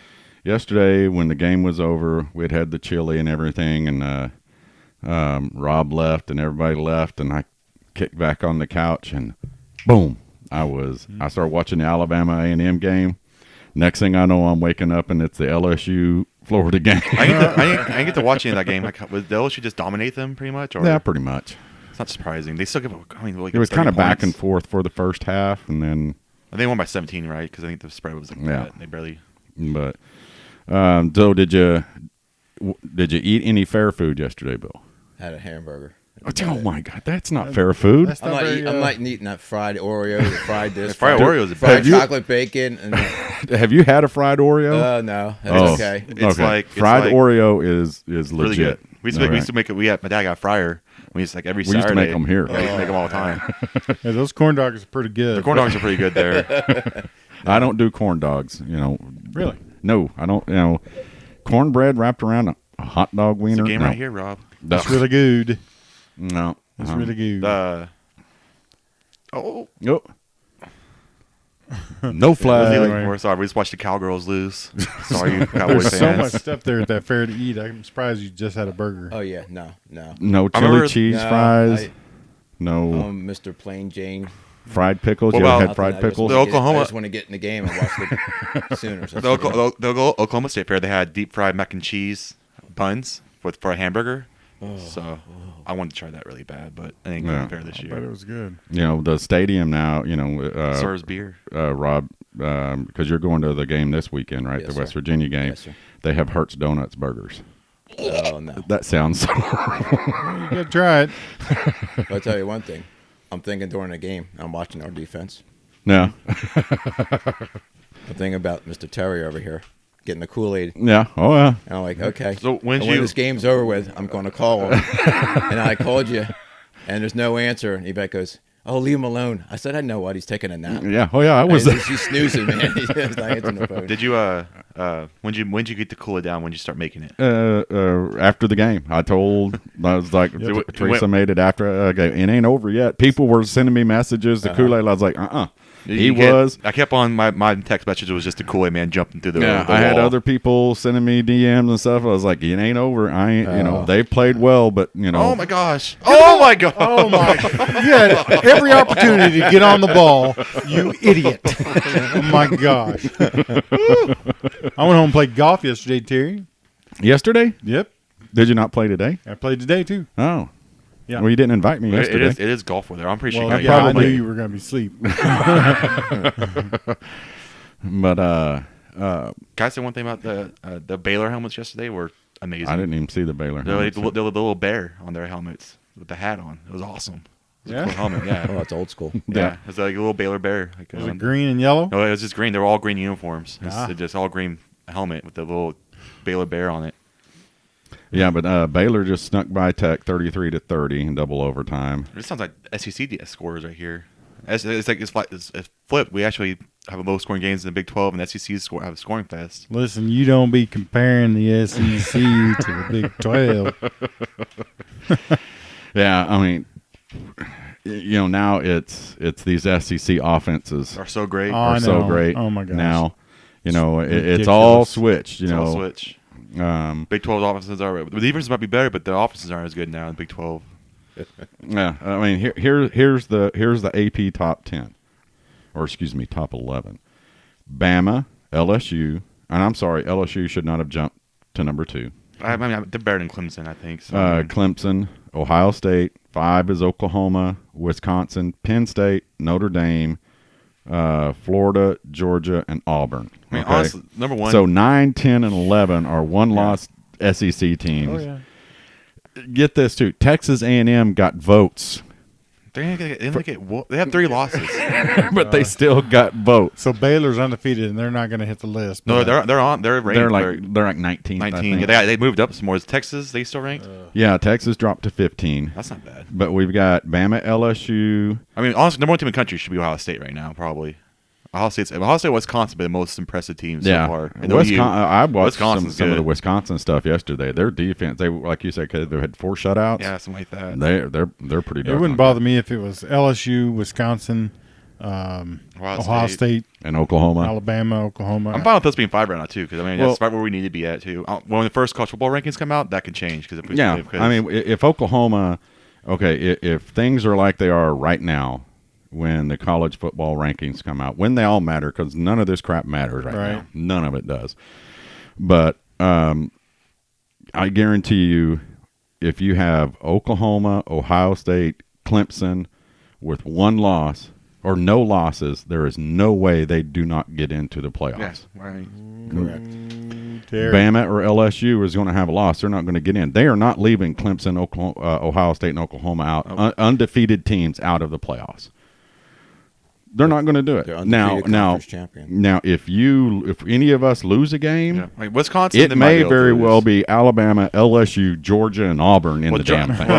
yesterday when the game was over, we'd had the chili and everything, and Rob left and everybody left, and I kicked back on the couch and boom, I started watching the Alabama A&M game. Next thing I know, I'm waking up and it's the LSU Florida game.
I didn't get to watch any of that game. Was the LSU just dominate them pretty much? Or
Yeah, pretty much.
it's not surprising. They still give.
It was kind of back and forth for the first half, and then.
They won by 17, right? Because I think the spread was like
Yeah.
that. They barely.
But so did you eat any fair food yesterday, Bill?
Had a hamburger.
Oh my God, that's not fair food.
That's
I'm
not
not,
very,
I'm not eating that fried Oreo, the fried this,
Fried Oreos is
fried
bad.
chocolate bacon, and
Have you had a fried Oreo?
no, that's
Oh.
okay.
It's like
fried
like
Oreo is
really
legit.
good. We used to
All
make it. My dad got a fryer. We used to every
We
Saturday.
used to make them here.
Yeah, we used to make them all the time.
Yeah, those corn dogs are pretty good.
The corn dogs are pretty good there.
I don't do corn dogs.
Really?
No, I don't. Cornbread wrapped around a hot dog
It's
wiener.
a game
no.
right here, Rob.
That's really good.
No,
That's really good.
Oh,
Nope. No flag.
Anyway.
we're sorry. We just watched the Cowgirls lose. Sorry, you Cowboys
There's
fans.
so much stuff there at that fair to eat. I'm surprised you just had a burger.
Oh yeah, no,
No
I
chili
remember-
cheese
No,
fries. No
Mr. Plain Jane.
fried pickles.
What
You ever
about-
had
Nothing,
fried
I just
pickles?
The
wanna get-
Oklahoma-
I just want to get in the game and watch the Sooners. That's
The
what it is.
Oklahoma State Fair, they had deep fried mac and cheese buns for a hamburger. So I wanted to try that really bad, but I didn't go to
Yeah.
the fair this
I bet
year.
it was good.
The stadium now.
Serves beer.
Rob, because you're going to the game this weekend, right?
Yes,
The
sir.
West Virginia game.
Yes, sir.
They have Hertz Donuts burgers.
Oh no!
That sounds so.
You gotta try it.
But I'll tell you one thing. I'm thinking during the game, I'm watching our defense.
No.
I'm thinking about Mr. Terry over here getting the Kool-Aid.
Yeah. Oh yeah.
And I'm like, okay.
So
when this game's over with, I'm going to call him. And I called you, and there's no answer. And Yvette goes, "Oh, leave him alone." I said, "I know what. He's taking a nap."
Yeah. Oh yeah. I was.
She's snoozing, man. He's not answering the phone.
Did you when'd you get to cool it down? When'd you start making it?
After the game, I was like,
Yep.
Teresa made it after a game. It ain't over yet. People were sending me messages. The Kool-Aid. I was like,
I kept on my text message. It was just a Kool-Aid man jumping through the
Yeah,
the
I had
wall.
other people sending me DMs and stuff. I was like, it ain't over. I ain't, they played well, but
Oh my gosh! Oh my god!
Oh my! You had every opportunity to get on the ball. You idiot! Oh my gosh! I went home and played golf yesterday, Terry.
Yesterday?
Yep,
Did you not play today?
I played today too.
Oh.
Yeah.
Well, you didn't invite me
It
yesterday.
is golf weather. I'm pretty
Well,
sure.
yeah, I
probably-
knew you were going to be asleep.
But
Can I say one thing about the Baylor helmets yesterday? Were amazing.
I didn't even see the Baylor.
They're like
helmets.
the little bear on their helmets with the hat on. It was awesome. It was
Yeah?
a cool helmet. Yeah.
Oh, it's old school.
Yeah, it's like a little Baylor bear. Like,
Was it green and yellow?
No, it was just green. They were all green uniforms. It's
Ah.
just all green helmet with the little Baylor bear on it.
Yeah, but Baylor just snuck by Tech 33-30 in double overtime.
This sounds like SEC scores right here. It's flipped. We actually have low scoring games in the Big 12, and SEC have a scoring fest.
Listen, you don't be comparing the SEC to the Big 12.
Yeah, I mean, now it's these SEC offenses
Are so great.
Oh, I
are so
know.
great.
Oh, my gosh.
Now, it's
ridiculous.
all switched.
It's all switch. Big 12 offenses are. The defenses might be better, but the offenses aren't as good now in Big 12.
Yeah, I mean, here's the AP top 10, or excuse me, top 11. Bama, LSU, and I'm sorry, LSU should not have jumped to number 2.
I mean, they're better than Clemson, I think. So,
Clemson, Ohio State. 5 is Oklahoma, Wisconsin, Penn State, Notre Dame, Florida, Georgia, and Auburn.
I mean, honestly, number one.
So 9, 10, and 11 are one-loss SEC teams.
Oh yeah.
Get this too. Texas A&M got votes,
They have 3 losses.
but they still got votes.
So Baylor's undefeated, and they're not going to hit the list.
No,
but-
they're ranked.
They're like 19th.
19. Yeah, they moved up some more. Is Texas they still ranked?
Yeah, Texas dropped to 15.
That's not bad.
But we've got Bama, LSU.
I mean, honestly, number one team in the country should be Ohio State right now, probably. Ohio State, Wisconsin, be the most impressive teams so far. And
I watched some
Wisconsin's
of the
good.
Wisconsin stuff yesterday. Their defense, they like you said, they had 4 shutouts.
Yeah, something like that.
They're pretty.
It wouldn't bother me if it was LSU, Wisconsin, Ohio State,
and Oklahoma.
Alabama, Oklahoma.
I'm fine with us being 5 right now too, because I mean
Well-
that's right where we need to be at too. When the first college football rankings come out, that could change because
I mean, if Oklahoma, if things are like they are right now, when the college football rankings come out, when they all matter, because none of this crap matters right now. None of it does. But I guarantee you, if you have Oklahoma, Ohio State, Clemson with 1 loss or no losses, there is no way they do not get into the playoffs.
right.
Correct.
Bama or LSU is going to have a loss. They're not going to get in. They are not leaving Clemson, Ohio State, and Oklahoma out. Undefeated teams out of the playoffs. They're not going to do it.
They're
Now,
undefeated conference champion.
if any of us lose a game,
Yeah. Like Wisconsin,
it
they might
may
be able to
very
lose.
well be Alabama, LSU, Georgia, and Auburn in the damn thing.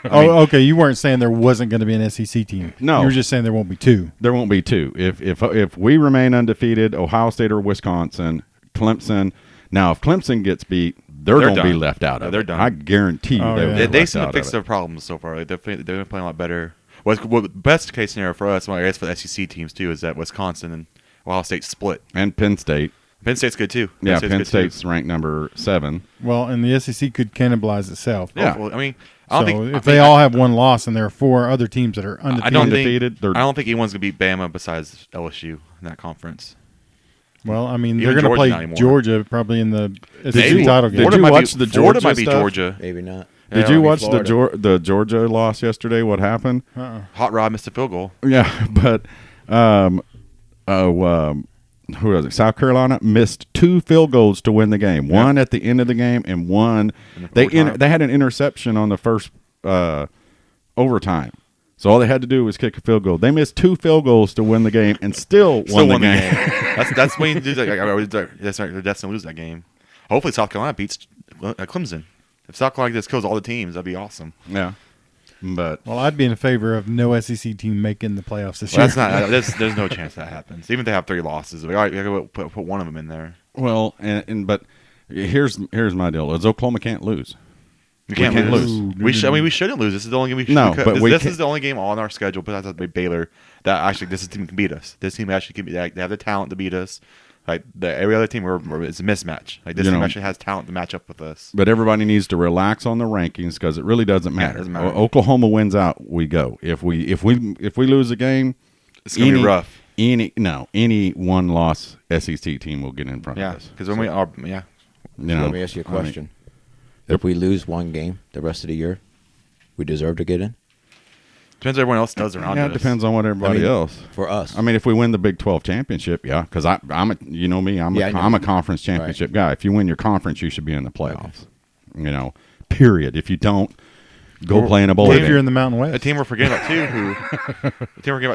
Okay. You weren't saying there wasn't going to be an SEC team.
No.
You were just saying there won't be 2.
There won't be 2. If we remain undefeated, Ohio State or Wisconsin, Clemson. Now, if Clemson gets beat, they're going to be
done.
left out
Yeah,
of
they're
it.
done.
I guarantee you
Oh,
they
yeah.
will
They
be left
seem to
out
fix
of
their
it.
problems so far. They've been playing a lot better. Well, best case scenario for us, well, I guess for the SEC teams too, is that Wisconsin and Ohio State split.
And Penn State.
Penn State's good too.
Yeah,
State's
Penn
good, too.
State's ranked number 7.
Well, and the SEC could cannibalize itself.
Yeah.
Well, I mean, I don't
So
think
if they all have 1 loss and there are 4 other teams that are undefeated,
I don't
undefeated, they're-
think I don't think anyone's gonna beat Bama besides LSU in that conference.
well, I mean,
Even
they're going to
Georgia not
play
anymore.
Georgia probably in the SEC
Maybe.
title game.
Did
Florida
you
might
watch
be,
the
Florida
Georgia
might be
stuff?
Georgia.
Maybe not.
Did
Yeah,
you
maybe
watch
Florida.
the Georgia loss yesterday? What happened?
Hot Rod missed a field goal.
Yeah, but who was it? South Carolina missed 2 field goals to win the game. One at the end of the game, and one they had an interception on the first overtime. So all they had to do was kick a field goal. They missed 2 field goals to win the game, and still won the game.
That's when you do that. That's right. They're destined to lose that game. Hopefully, South Carolina beats Clemson. If South Carolina just kills all the teams, that'd be awesome.
Yeah, but
Well, I'd be in favor of no SEC team making the playoffs this
Well,
year.
that's not. There's no chance that happens. Even if they have 3 losses, we gotta put one of them in there.
well, but here's my deal: is Oklahoma can't lose.
We can't
can't
lose. We shouldn't lose. This is the only game we should.
No, but we
this
can't-
is the only game on our schedule. Besides Baylor, that actually this team can beat us. This team actually can beat. They have the talent to beat us. Like every other team, it's a mismatch. Like this team actually has talent to match up with us.
But everybody needs to relax on the rankings because it really doesn't matter.
it doesn't matter.
Oklahoma wins out, we go. If we lose a game,
It's gonna be rough.
Any 1-loss SEC team will get in front
Yeah,
of us.
because when we are,
You know,
Let me ask you a
I mean,
question. If we lose 1 game the rest of the year, we deserve to get in?
depends what everyone else does around
yeah,
us.
it depends on what everybody else.
For us.
I mean, if we win the Big 12 championship, yeah, because I'm a, you know me,
Yeah, I know.
I'm a conference championship guy. If you win your conference, you should be in the playoffs. You know, period. If you don't, go play in a bowl
What if you're
game.
in the Mountain West?
A team we're forgetting about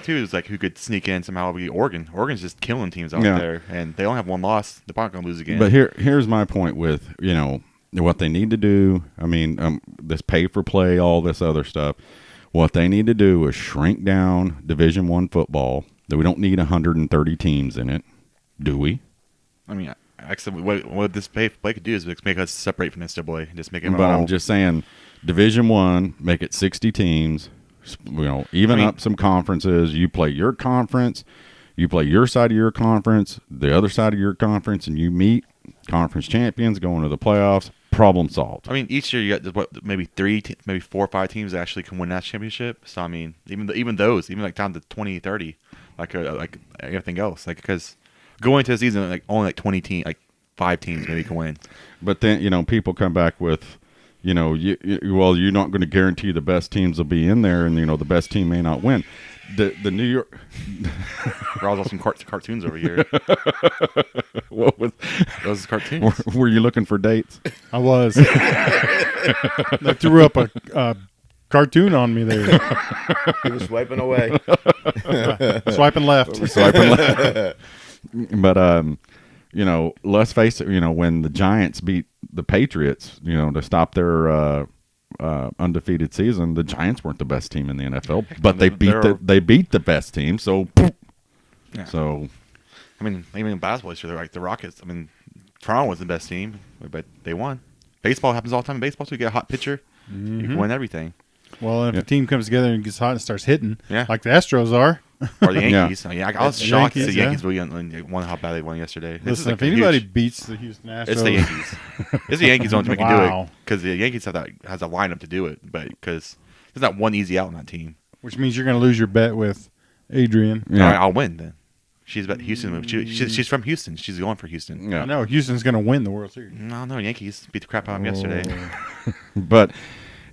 too, is like who could sneak in somehow. Be Oregon. Oregon's just killing teams out
Yeah.
there, and they only have 1 loss. They're probably gonna lose again.
But here's my point with what they need to do. I mean, this pay for play, all this other stuff. What they need to do is shrink down Division I football. That we don't need 130 teams in it, do we?
I mean, actually, what this pay could do is make us separate from NCAA and just make it.
But I'm just saying, Division I, make it 60 teams. Even up some conferences. You play your conference, you play your side of your conference, the other side of your conference, and you meet conference champions going to the playoffs. Problem solved.
I mean, each year you got maybe 4 or 5 teams that actually can win that championship. So I mean, even those, like down to 20, 30, like everything else, like because going into the season, like only like 20 teams, like 5 teams maybe can win.
But then, people come back with, you're not going to guarantee the best teams will be in there, and, the best team may not win. The New York.
We're all some cartoons over here.
What was
those cartoons?
Were you looking for dates?
I was. They threw up a cartoon on me there.
He was swiping away.
Swiping left.
But let's face it. When the Giants beat the Patriots, to stop their undefeated season, the Giants weren't the best team in the NFL, but they beat the best team. So,
yeah.
So,
I mean, even in basketball, sure, they're like the Rockets. I mean, Toronto was the best team, but they won. Baseball happens all the time. In baseball, too, you get a hot pitcher, you can win everything.
Well, if a team comes together and gets hot and starts hitting,
yeah.
like the Astros are,
or the Yankees. I was shocked to see the Yankees
yeah.
really won how bad they won yesterday.
Listen, if anybody beats the Houston Astros,
it's the Yankees. It's the Yankees only team that can do
Wow.
it because the Yankees has a lineup to do it, but because there's not one easy out on that team.
Which means you're going to lose your bet with Adrian.
Yeah, I'll win then. She's bet Houston. She's from Houston. She's going for Houston.
Yeah. No, Houston's going to win the World Series.
No, Yankees beat the crap out of them yesterday.
But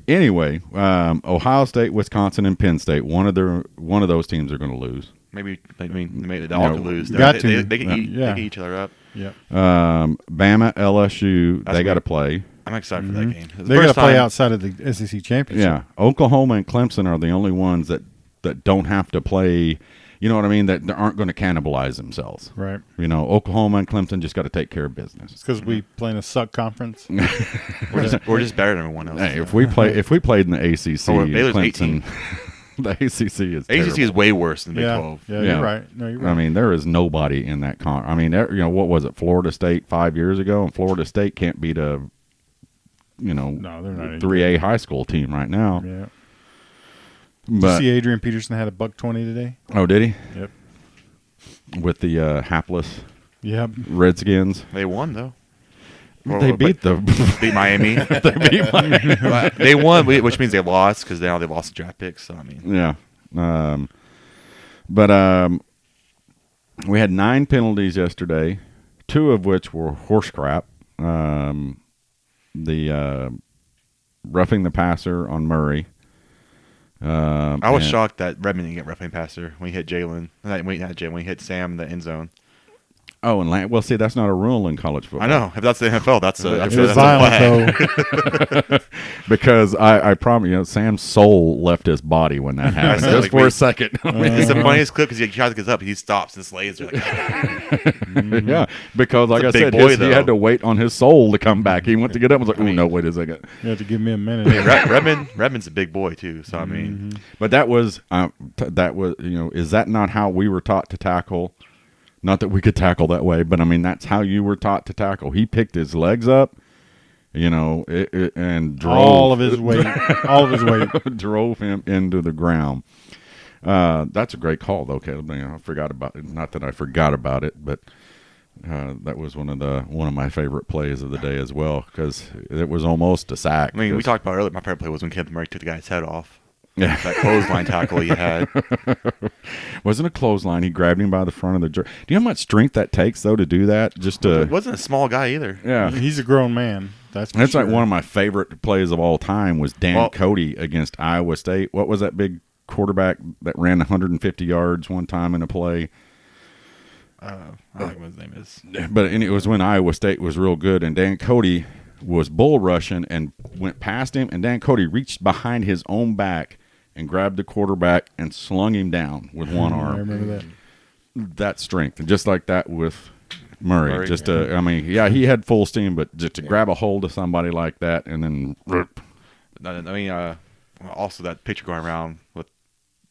anyway, Ohio State, Wisconsin, and Penn State. One of those teams are going to lose.
Maybe they all could lose.
They
can eat each other up.
Yeah.
Bama, LSU, they got to play.
I'm excited for that game.
They got to play outside of the SEC championship.
Yeah, Oklahoma and Clemson are the only ones that don't have to play. You know what I mean? That aren't going to cannibalize themselves.
Right.
Oklahoma and Clemson just got to take care of business.
It's because we play in a suck conference.
we're just better than everyone else.
Hey, if we played in the ACC,
Baylor's
Clemson, the ACC is terrible.
ACC is way worse than Big 12.
Yeah, you're right. No, you're right.
I mean, there is nobody in that I mean, what was it? Florida State 5 years ago, and Florida State can't beat a
no, they're not
3A high school team right now.
Yeah.
But,
did you see Adrian Peterson had $120 today?
Oh, did he?
Yep.
With the hapless Redskins.
They won though.
They beat
Miami.
They beat Miami.
They won, which means they lost because now they lost the draft picks. So I mean,
yeah. But we had 9 penalties yesterday, 2 of which were horse crap. The roughing the passer on Murray.
I was shocked that Redmond didn't get roughing passer when he hit Jalen. When he hit Sam in the end zone.
Oh, and well, see, that's not a rule in college football.
I know. If that's the NFL, that's
it was violent,
though.
Because I promise Sam's soul left his body when that happened, just for a second.
It's the funniest clip because he tries to get up, he stops and slays. Like,
yeah, because like I said, he had to wait on his soul to come back. He went to get up and was like, "Oh no, wait a second."
You have to give me a minute.
Redmond's a big boy too, so I mean.
But that was is that not how we were taught to tackle? Not that we could tackle that way, but I mean that's how you were taught to tackle. He picked his legs up, and drove
all of his weight,
drove him into the ground. That's a great call, though, Caleb. I forgot about it. Not that I forgot about it, but that was one of my favorite plays of the day as well because it was almost a sack.
I mean, we talked about earlier. My favorite play was when Kenneth Murray took the guy's head off.
Yeah.
That clothesline tackle he had.
Wasn't a clothesline. He grabbed him by the front of the jersey. Do you know how much strength that takes, though, to do that?
It wasn't a small guy either.
Yeah.
He's a grown man. That's
sure.
like
one of my favorite plays of all time was Dan Cody against Iowa State. What was that big quarterback that ran 150 yards one time in a play?
I don't know what his name is.
But it was when Iowa State was real good, and Dan Cody was bull rushing and went past him, and Dan Cody reached behind his own back and grabbed the quarterback and slung him down with one arm.
I remember that.
That strength. And just like that with Murray. He had full steam, but just to grab a hold of somebody like that and then
also that picture going around with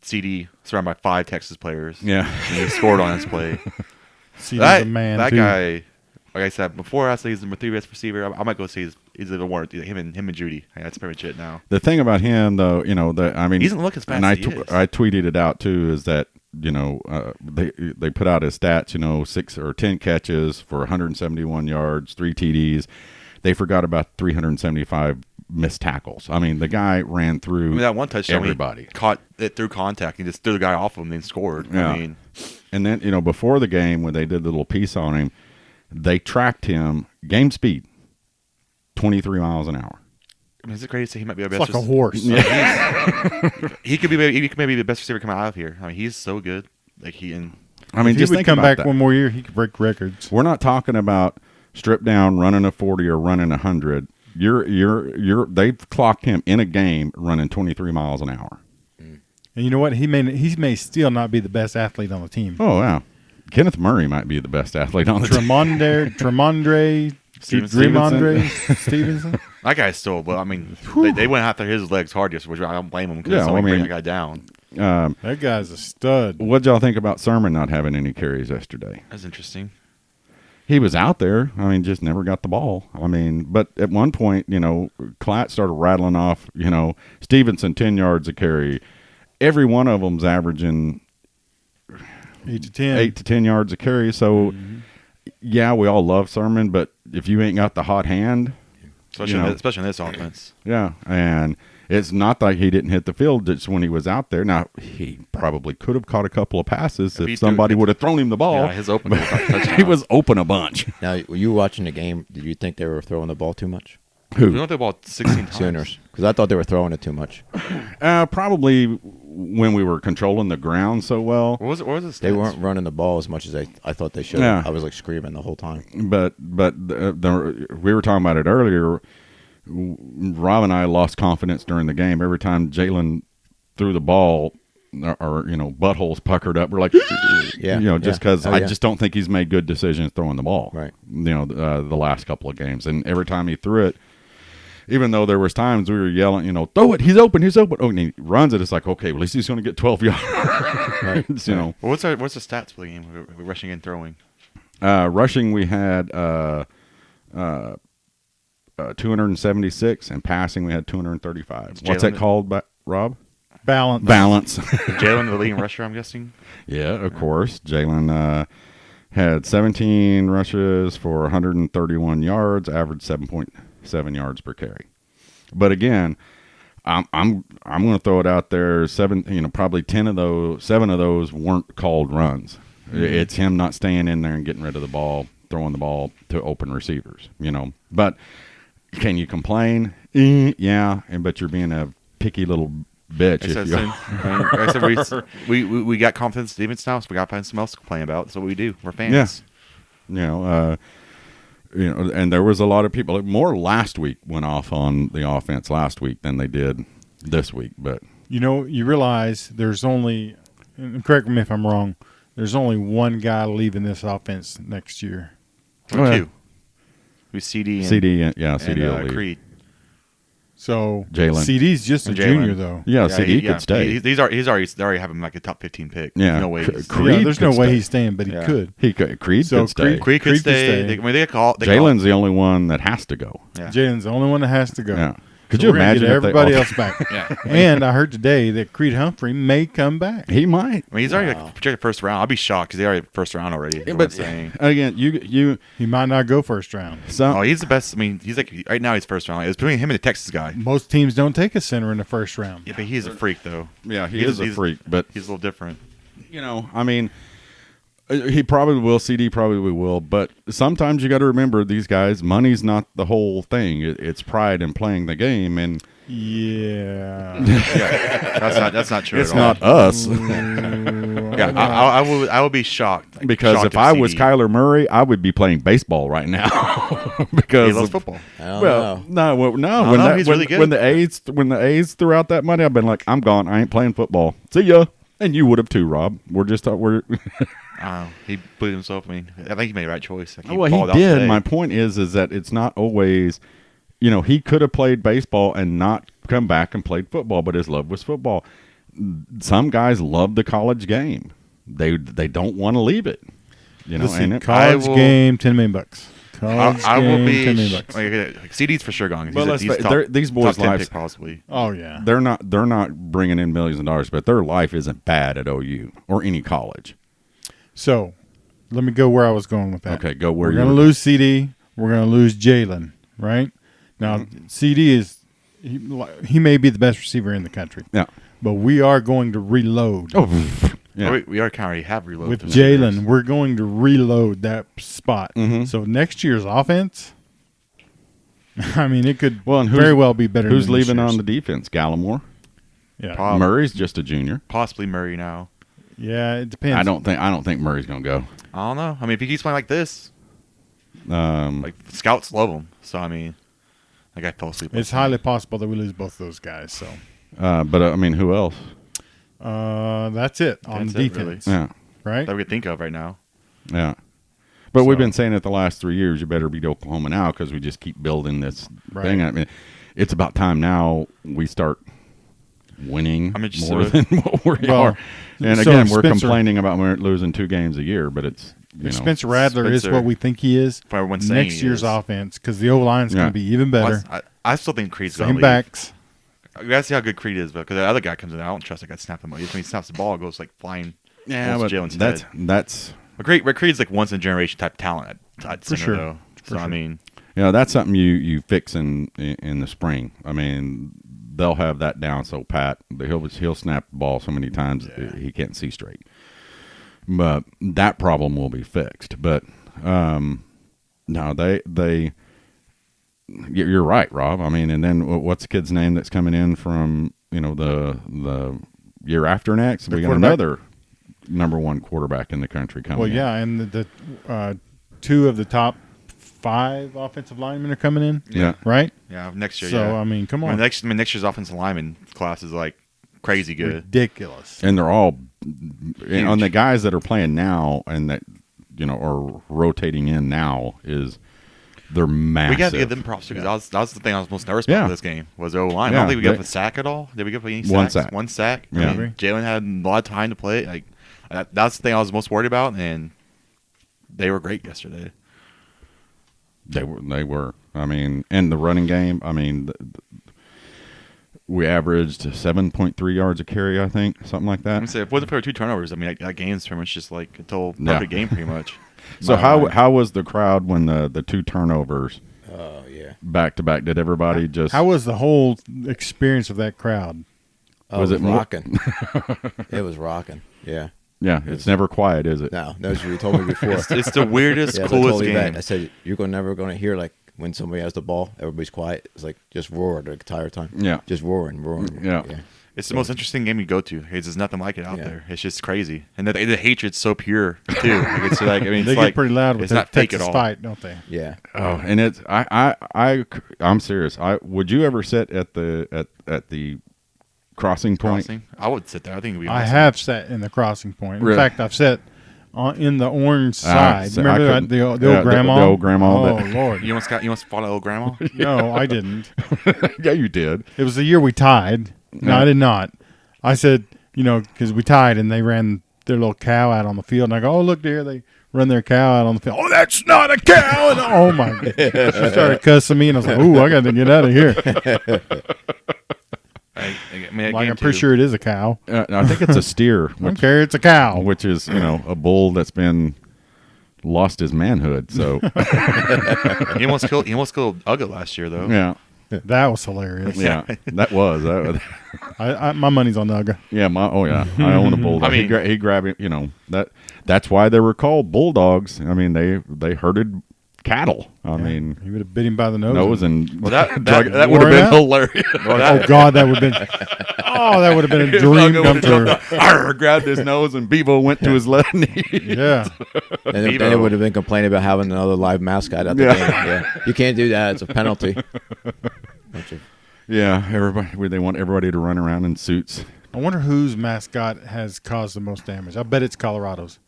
CeeDee surrounded by 5 Texas players.
Yeah.
And he scored on his play.
CeeDee's a man,
that
too.
Guy, like I said before, I say he's the number 3 best receiver. I might go say he's the one. Him and Judy. Yeah, that's pretty much it now.
The thing about him, though, he doesn't
look as fast.
And
as he is.
I tweeted it out too. Is that they put out his stats. 6 or 10 catches for 171 yards, 3 TDs. They forgot about 375 missed tackles. I mean, the guy ran through.
That one touchdown,
everybody
caught it through contact. He just threw the guy off of him and then scored.
Yeah.
I mean,
and then before the game when they did the little piece on him. they tracked him game speed, 23 miles an hour.
I mean, is it crazy to say he might be our
It's
best?
like a horse.
He could be maybe the best receiver coming out of here. I mean, he's so good. Like
I mean,
If he
just
would
think
come
about
back
that.
one more year, he could break records.
We're not talking about strip down, running a 40 or running 100. They've clocked him in a game running 23 miles an hour.
And you know what? He may still not be the best athlete on the team.
Oh, yeah. Kenneth Murray might be the best athlete on the team.
Tremondre Stevenson.
that guy's still. Well, I mean, they went after his legs hard yesterday, which I don't blame him because
Yeah, I
bring
mean-
that guy down.
That guy's a stud.
What'd y'all think about Sermon not having any carries yesterday?
That's interesting.
He was out there. I mean, just never got the ball. I mean, but at one point, Klatt started rattling off, Stevenson 10 yards a carry. Every one of them's averaging
8 to 10.
8 to 10 yards a carry. So, yeah, we all love Sermon, but if you ain't got the hot hand,
Especially in this offense.
yeah, and it's not like he didn't hit the field just when he was out there. Now, he probably could have caught a couple of passes
he
if somebody
threw-
would have thrown him the ball.
Yeah, his open was a touchdown.
He was open a bunch.
Now, were you watching the game? Did you think they were throwing the ball too much?
We
Who?
went the ball 16 times.
Sooners. Because I thought they were throwing it too much.
Probably when we were controlling the ground so well.
What was the stats?
They weren't running the ball as much as I thought they should.
Yeah.
I was like screaming the whole time.
But we were talking about it earlier. Rob and I lost confidence during the game. Every time Jalen threw the ball, or buttholes puckered up. We're like,
Yeah.
just because
Oh,
I
yeah.
just don't think he's made good decisions throwing the ball.
Right.
The last couple of games, and every time he threw it, even though there was times we were yelling, throw it, he's open. Oh, and he runs it. It's like, okay, well, at least he's going to get 12 yards.
Right.
Well,
Well, what's the stats for the game? We're rushing and throwing.
rushing we had 276, and passing we had 235. What's that
Jalen-
called, Rob?
Balance.
Balance.
Jalen, the leading rusher, I'm guessing.
Yeah, of course. Jalen had 17 rushes for 131 yards, averaged 7.7 yards per carry. But again, I'm going to throw it out there. Probably 7 of those weren't called runs. It's him not staying in there and getting rid of the ball, throwing the ball to open receivers. But can you complain? Yeah, but you're being a picky little bitch.
I said we got confidence in defense now, so we got to find something else to complain about. That's what we do. We're fans.
Yeah. And there was a lot of people. More last week went off on the offense last week than they did this week. But
You realize there's only, and correct me if I'm wrong, there's only one guy leaving this offense next year.
Or
yeah.
two. Who's CeeDee and,
CeeDee will leave.
Creed.
So
Jalen.
CD's just a
And Jalen.
junior, though.
Yeah, CeeDee could stay.
They already have him like a top 15 pick.
Yeah.
No way.
Creed
There's
could
no way
stay.
he's staying, but he
Yeah.
could.
He could. Creed
So
could stay.
Creed could stay. They got call.
Jalen's the only one that has to go.
Yeah.
Jalen's the only one that has to go.
Yeah. Could
So
you
we're gonna
imagine
get
if
everybody
they all,
else back?
Yeah.
And I heard today that Creed Humphrey may come back.
He might.
I mean, he's already like, projected first round. I'll be shocked because they already first round already. Is what I'm saying.
Again, you
He might not go first round.
Oh, he's the best. I mean, he's like right now he's first round. It's between him and the Texas guy.
Most teams don't take a center in the first round.
Yeah, but he's a freak though.
yeah, he is a freak, but
He's a little different.
I mean, he probably will. CeeDee probably will. But sometimes you got to remember these guys. Money's not the whole thing. It's pride in playing the game, and
Yeah.
That's not true.
it's
at all.
not us.
Yeah, I will be shocked
Because
shocked
if I was
CeeDee.
Kyler Murray, I would be playing baseball right now. because
he loves
of-
football.
I don't
Well,
know.
no.
No, he's really good.
When the A's threw out that money, I've been like, I'm gone. I ain't playing football. See ya. And you would have too, Rob. We're.
He put himself. I mean, I think he made the right choice. Like,
Well,
balled
he
out
did.
today.
My point is that it's not always. He could have played baseball and not come back and played football, but his love was football. Some guys love the college game. They don't want to leave it.
Listen,
and
college game, $10 million. College
I will
game,
be.
$10 million.
Like, CeeDee's for sure gone.
Well,
He's
these boys'
top 10
lives.
pick possibly.
Oh yeah.
They're not bringing in millions of dollars, but their life isn't bad at OU or any college.
So, let me go where I was going with that.
Okay, go where
We're
you
going to
were-
lose CD. We're going to lose Jalen. Right now, CD is he may be the best receiver in the country.
Yeah.
But we are going to reload.
Oh, Yeah.
We are kind of already have reloaded
with
those years.
Jalen, we're going to reload that spot.
Mhm.
So next year's offense, I mean, it could
Well, and
very well be better.
Who's
than this
leaving
year's.
on the defense? Gallimore.
Yeah,
Murray's just a junior.
Possibly Murray now.
yeah, it depends.
I don't think Murray's going to go.
I don't know. I mean, if he keeps playing like this,
Um,
like scouts love him. So I mean, like I fell asleep.
It's highly possible that we lose both those guys. So
but I mean, who else?
that's it on
That's
the
it, really.
defense,
Yeah,
right?
that we could think of right now.
yeah. But we've
So-
been saying it the last 3 years. You better beat Oklahoma now because we just keep building this
Right.
thing. I mean, it's about time now we start winning
I'm interested
more
with-
than what we
Well,
are. And
so
again, we're
Spencer-
complaining about we're losing 2 games a year, but it's
If Spencer Rattler is
Spencer-
what we think he is,
If everyone's saying
next
he
year's
is.
offense, because the O line's
Yeah.
going to be even better.
I still think Creed's going to
Same
leave.
backs.
We gotta see how good Creed is, because the other guy comes in. I don't trust that guy to snap him. When he snaps the ball, it goes like flying.
yeah,
Almost
but
Jalen's
that's
head. But Creed's like once in a generation type talent at
For
center,
sure.
though.
For
So I
sure.
mean,
that's something you fix in the spring. I mean, they'll have that down so pat. He'll snap the ball so many times he can't see straight. But that problem will be fixed. But no, they. You're right, Rob. I mean, and then what's the kid's name that's coming in from the year after next? We got
quarterback?
another number 1 quarterback in the country coming.
Well,
in.
yeah, and the 2 of the top 5 offensive linemen are coming in,
yeah.
right?
yeah, next year.
So
yeah.
I mean, come
I
on,
mean, next year's offensive lineman class is like crazy good.
ridiculous.
And they're all on the guys that are playing now and that are rotating in now is they're massive.
We got to give them props because that was the thing I was most nervous about
Yeah.
for this game was O line.
Yeah,
I don't think we got
they-
up a sack at all. Did we get up any
One
sacks?
sack.
One sack.
Yeah.
I mean, Jalen had a lot of time to play. Like that's the thing I was most worried about, and they were great yesterday.
They were. I mean, and the running game. I mean, we averaged 7.3 yards a carry. I think something like
I'm
that.
gonna say if it wasn't for 2 turnovers, I mean that game's pretty much just like until
Yeah.
perfect game, pretty much.
So
My
how
mind.
how was the crowd when the 2 turnovers
Oh yeah.
back to back? Did everybody just?
How was the whole experience of that crowd?
Oh,
Was
it
it
was
more-
rocking? It was rocking. Yeah.
Yeah, it's never quiet, is it?
No, that's what you told me before.
It's the weirdest,
Yeah, I
coolest
told you
game.
that. I said you're never going to hear like when somebody has the ball, everybody's quiet. It's like just roar the entire time.
Yeah.
Just roaring.
Yeah.
It's the most interesting game you go to. There's nothing like it out
Yeah.
there. It's just crazy, and the hatred's so pure too. Like, it's like I mean,
They
it's
get
like,
pretty loud with
it's
that
not fake
Texas
at all.
fight, don't they?
Yeah.
Oh, and it's I'm serious. Would you ever sit at the crossing point?
Crossing. I would sit there. I think it'd be
I
awesome.
have sat in the crossing point. In
Really?
fact, I've sat in the orange
Ah,
side.
so I
Remember
couldn't-
the old
yeah,
grandma?
the old grandma
Oh
that-
Lord,
You almost fought an old grandma.
no, I didn't.
Yeah, you did.
It was the year we tied. No,
Yeah.
I did not. I said, because we tied and they ran their little cow out on the field, and I go, "Oh, look there, they run their cow out on the field." "Oh, that's not a cow!" And, oh my! She started cussing me, and I was like, "Ooh, I got to get out of here."
I mean, that
Like
game
I'm pretty
too.
sure it is a cow.
I think it's a steer,
I don't care. It's a cow.
which is a bull that's been lost his manhood. So
He almost killed Uga last year though.
yeah,
That was hilarious.
yeah, that was.
My money's on Uga.
Yeah, I own a bulldog.
I mean-
he grabbed it. That's why they were called bulldogs. I mean, they herded cattle. I mean,
He would have bit him by the nose.
nose and
Well, that
drug-
that would have
Wore
been
out?
hilarious.
Oh God, that would have been. Oh, that would have been a dream come true.
Arr, grabbed his nose, and Bevo went to his left knee.
Yeah.
And then
Bevo.
it would have been complaining about having another live mascot at the
Yeah.
game. Yeah. You can't do that. It's a penalty. Bunch of-
Yeah, they want everybody to run around in suits.
I wonder whose mascot has caused the most damage. I bet it's Colorado's.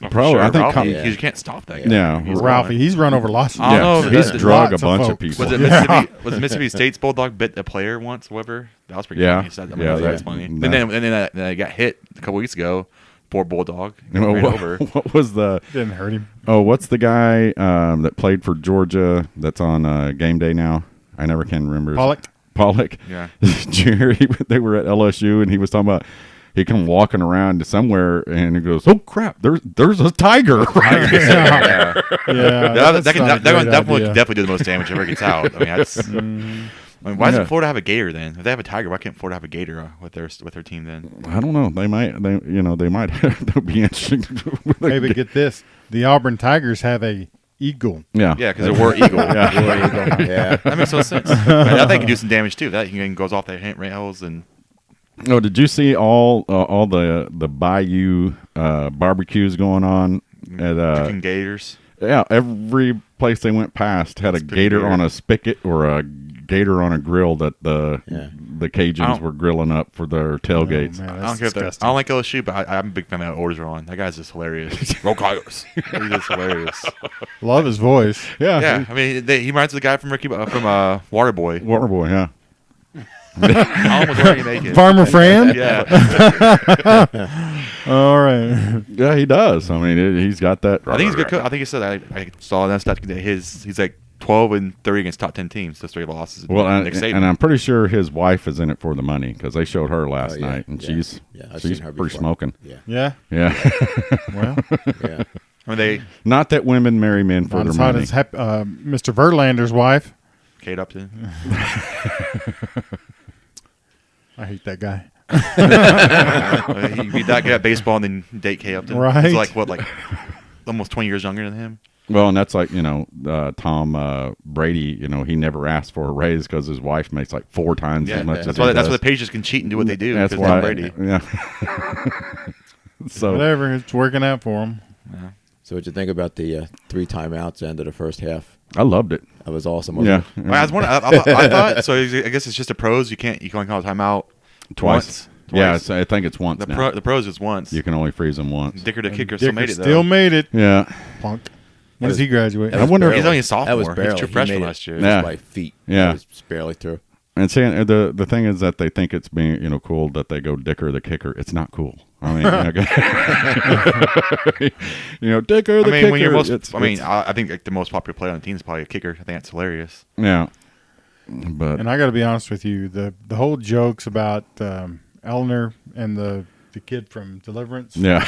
Oh, for
Probably,
sure.
I think
Ralphie,
Yeah.
you can't stop that guy.
Yeah,
He's
Ralphie, he's run over lots of
I don't know,
yeah,
but
he's
that-
drug a
lots of
bunch of
folks.
people.
Was it Mississippi State's bulldog bit a player once? Whatever. That was pretty
Yeah.
funny. He said that.
Yeah,
That was
that-
funny.
that-
And then I got hit a couple weeks ago. Poor bulldog.
Well,
Ran over.
what was the?
Didn't hurt him.
Oh, what's the guy that played for Georgia that's on game day now? I never can remember. Pollock.
Yeah.
Junior, they were at LSU, and he was talking about he come walking around to somewhere, and he goes, "Oh crap! There's a tiger!" Right?
Yeah.
Yeah,
That can definitely do the most damage if it ever gets out. I mean, that's I mean, why
Yeah.
doesn't Florida have a gator then? If they have a tiger, why can't Florida have a gator with their team then?
I don't know. They might. They might. That'll be interesting.
Maybe get this: the Auburn Tigers have a eagle.
Yeah.
Yeah, because they're war eagle.
Yeah.
That makes no sense. I think it can do some damage too. That he goes off the rails and.
Oh, did you see all the Bayou barbecues going on at
Chicken gators.
Yeah, every place they went past had a gator on a spigot or a gator on a grill that the Cajuns were grilling up for their tailgates.
Oh, man,
I don't care if I don't like LSU, but I'm a big fan of Orgeron. That guy's just hilarious. Roll Tigers. He's just hilarious.
Love his voice.
Yeah, I mean, he reminds me of the guy from Waterboy.
Waterboy, yeah.
I almost already make it.
Farmer Fran?
Yeah.
All right.
Yeah, he does. I mean, he's got that.
I think he's a good coach. I think he said I saw that stat. He's like 12-3 against top 10 teams. So 3 losses.
Well,
Nick Saban.
and I'm pretty sure his wife is in it for the money because they showed her last
yeah,
night, and
yeah.
she's
I've seen her
pretty
before.
smoking.
Yeah.
Yeah.
Yeah.
Well,
Yeah.
I mean, they
Not that women marry men for
not
their
as hot
money.
as Mr. Verlander's wife.
Kate Upton.
I hate that guy.
He beat that guy at baseball and then date Kate Upton.
Right.
He's like almost 20 years younger than him.
Well, and that's like, Tom Brady, he never asked for a raise because his wife makes like 4 times
Yeah,
as much as
that's
he
why
does.
the Patriots can cheat and do what they do.
That's
because
why.
Tom Brady.
Yeah. So,
Whatever. It's working out for him.
Yeah.
So what'd you think about the 3 timeouts end of the first half?
I loved it.
That was awesome.
Yeah.
Wasn't it?
Well, I thought so. I guess it's just the pros. You can only call a timeout
Twice.
once.
Yeah, I think it's once
The
now.
pros is once.
You can only freeze them once.
Dicker the kicker
Dicker
still made it though.
Still made it.
Yeah.
Punk. When does he graduate?
I wonder.
He's only a sophomore.
That was
He's
barely.
true
He
freshman
made it
last year.
just
Yeah.
by feet.
Yeah.
It was just barely through.
And saying the thing is that they think it's being cool that they go Dicker the kicker. It's not cool. I mean, Dicker the kicker.
When you're
it's-
I think like, the most popular player on the team is probably a kicker. I think that's hilarious.
yeah. But
And I got to be honest with you, the whole jokes about Eleanor and the kid from Deliverance.
yeah,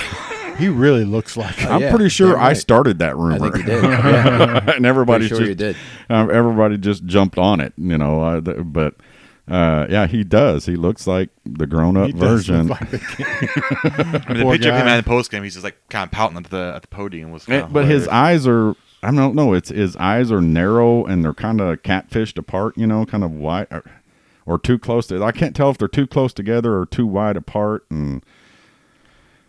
He really looks like him.
I'm
yeah,
pretty sure
you're
I
right.
started that
I
rumor.
think you did. Yeah.
And everybody
Pretty sure you did.
everybody just jumped on it. But yeah, he does. He looks like the grown-up
He does
version.
look like the kid.
I mean, the
Poor
picture of him
guy.
at the post game, he's just like kind of pouting at the podium. Was kinda
But his
hilarious.
eyes are. I don't know. It's his eyes are narrow and they're kind of catfished apart. Kind of wide or too close to. I can't tell if they're too close together or too wide apart. And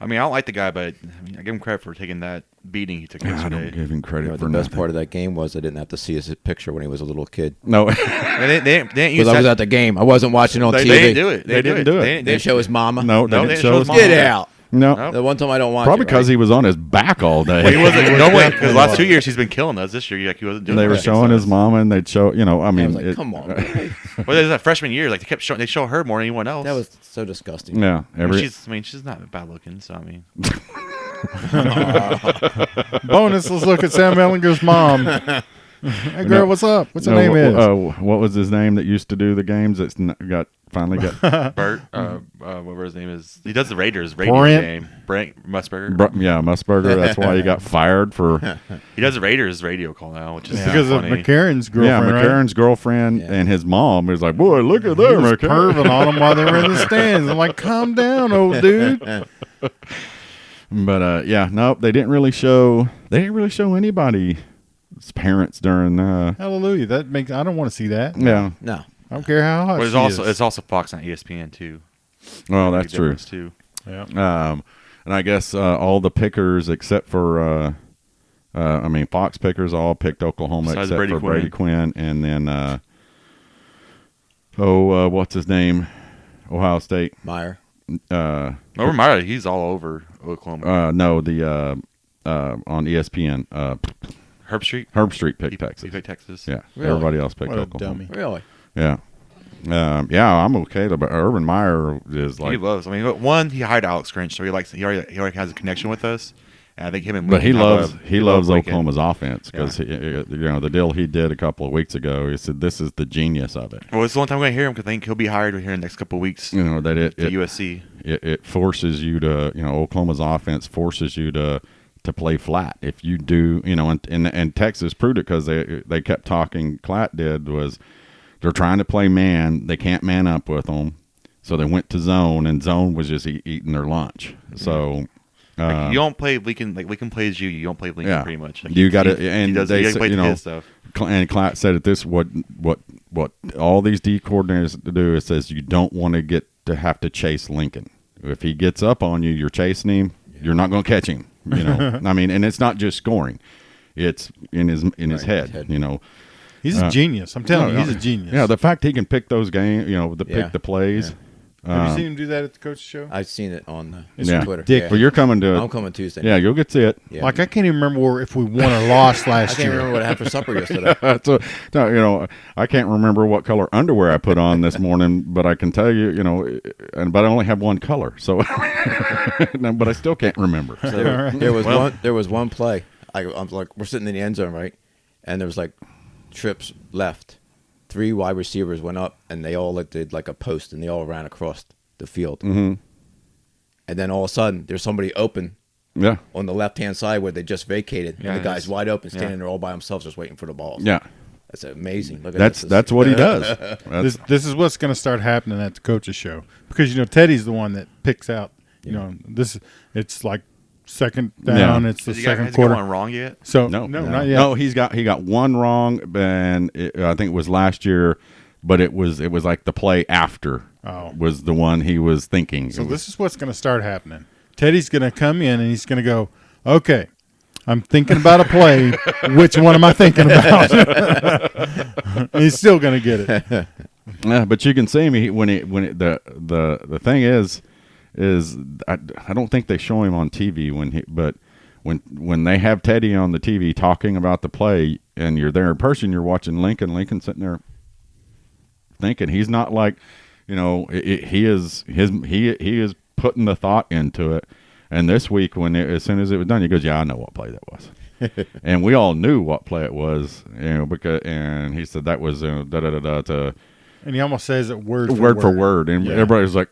I mean, I don't like the guy, but I give him credit for taking that beating he took
I don't
yesterday.
give him credit
You know,
for
the best
nothing.
part of that game was I didn't have to see his picture when he was a little kid.
No,
They didn't use
Because I was
that.
at the game. I wasn't watching on
They
TV.
didn't do it.
They didn't do it.
They didn't show his mama.
no,
No,
they didn't show his
mom.
Get out.
No,
Nope.
The one time I don't watch
probably
it,
because
right?
he was on his back all day.
Well, he wasn't. No way. Because
definitely
last
was.
2 years he's been killing us. This year, he wasn't doing.
They were
that.
showing his mama, and they'd show. I
I
mean,
was like, come on. Really?
Well, there's that freshman year. Like they kept showing. They show her more than anyone else.
That was so disgusting.
Yeah,
She's not bad looking. So I mean,
Bonus, let's look at Sam Ellinger's mom. Hey, girl, what's up? What's her name is?
What was his name that used to do the games? That's finally got.
Bert. Whatever his name is. He does the Raiders radio
Brent.
game. Brent Musburger.
Yeah, Musburger. That's why he got fired for.
He does the Raiders radio call now, which is
Because of
funny.
McCarron's
Yeah,
girlfriend, right?
McCarron's girlfriend
Yeah.
and his mom was like, "Boy, look at
He
that,
was
McCarron."
perving on them while they were in the stands. I'm like, calm down, old dude.
But yeah, nope, they didn't really show. They didn't really show anybody's parents during.
Hallelujah. That makes. I don't want to see that.
Yeah,
No.
I don't care how hot
But
she is.
it's also Fox on ESPN too.
well,
Big
that's true.
difference, too.
Yeah.
And I guess all the pickers except for, Fox pickers all picked Oklahoma
Besides
except
Brady
for
Quinn.
Brady Quinn, and then what's his name? Ohio State.
Meyer.
Over Meyer, he's all over Oklahoma.
No, the on ESPN.
Herb Street.
Herb Street picked
He
Texas.
picked Texas.
Yeah,
Really?
everybody else picked
What a
Oklahoma.
dummy.
Really?
Yeah. Yeah, I'm okay. But Urban Meyer is
He
like,
loves. I mean, one, he hired Alex Grinch, so he already has a connection with us. And I think him and
but he
Lincoln have
loves he loves
Lincoln.
Oklahoma's offense because the deal he did a couple of weeks ago. He said this is the genius of it.
Well, it's the only time we're gonna hear him because I think he'll be hired here in the next couple of weeks
That
to USC.
it forces you to Oklahoma's offense forces you to play flat. If you do, and Texas proved it because they kept talking. Klatt did was they're trying to play man. They can't man up with them. So they went to zone, and zone was just eating their lunch. So
you don't play Lincoln. Like Lincoln plays you. You don't play Lincoln pretty much. Like,
you got to, and
he does,
they
you
said,
his stuff.
And Klatt said it this: what all these D coordinators do is says you don't want to get to have to chase Lincoln. If he gets up on you, you're chasing him. You're not going to catch him. I mean, and it's not just scoring; it's in his head.
He's a genius. I'm telling you, he's a genius.
Yeah, the fact he can pick those games, pick the plays.
Yeah. Have you seen him do that at the coach's show?
I've seen it on Twitter.
Dick, well, you're coming to.
I'm coming Tuesday.
Yeah, you'll get to see it.
Yeah. Like I can't even remember if we won or lost last
year. I can't remember what I had for supper yesterday.
I can't remember what color underwear I put on this morning, but I can tell you, but I only have one color, so. But I still can't remember. So.
There was one play. I'm like, we're sitting in the end zone, right, and there was like trips left. 3 wide receivers went up, and they all did like a post, and they all ran across the field.
Mm-hmm.
And then all of a sudden, there's somebody open on the left-hand side where they just vacated, and the guy's wide open, standing there all by themselves just waiting for the balls.
Yeah.
That's amazing. Look at
that's what he does.
This is what's going to start happening at the coach's show. Because, Teddy's the one that picks out, it's like second down. It's the second quarter.
Has he got one wrong yet?
So no, not yet.
No, he got one wrong, and I think it was last year, but it was like the play after was the one he was thinking.
So this is what's going to start happening. Teddy's going to come in and he's going to go, okay, I'm thinking about a play. Which one am I thinking about? He's still going to get it.
Yeah, but you can see me the thing is I don't think they show him on TV when they have Teddy on the TV talking about the play, and you're there in person, you're watching Lincoln sitting there thinking. He's not like, he is putting the thought into it. And this week, as soon as it was done, he goes, "Yeah, I know what play that was," and we all knew what play it was, and he said that was da da da da to.
And he almost says it word
for word, and everybody's like,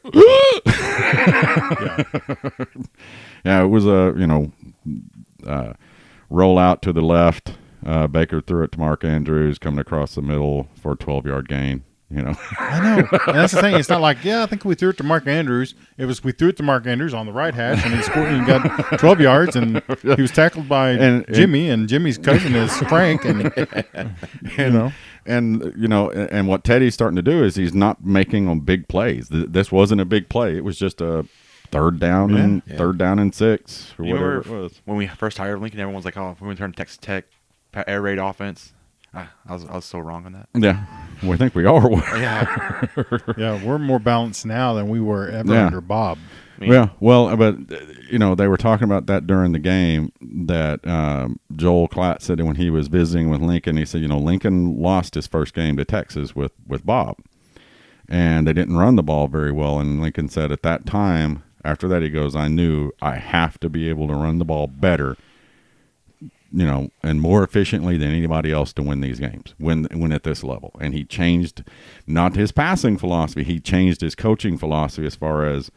yeah, it was a roll out to the left. Baker threw it to Mark Andrews, coming across the middle for a 12-yard gain.
I know, and that's the thing. It's not like, I think we threw it to Mark Andrews. It was we threw it to Mark Andrews on the right hash, and he scored and got 12 yards, and he was tackled by Jimmy, and Jimmy's cousin is Frank, and
And what Teddy's starting to do is he's not making on big plays. This wasn't a big play. It was just a third down and 6 or whatever it was.
When we first hired Lincoln, everyone was like, "Oh, we're going to turn Texas Tech air raid offense." I was so wrong on that.
Yeah, we think we are.
Yeah, we're more balanced now than we were ever under Bob.
Yeah, well, but they were talking about that during the game. That Joel Klatt said when he was visiting with Lincoln, he said, Lincoln lost his first game to Texas with Bob, and they didn't run the ball very well. And Lincoln said at that time, after that, he goes, "I knew I have to be able to run the ball better, and more efficiently than anybody else to win these games, when at this level." And he changed not his passing philosophy, he changed his coaching philosophy as far as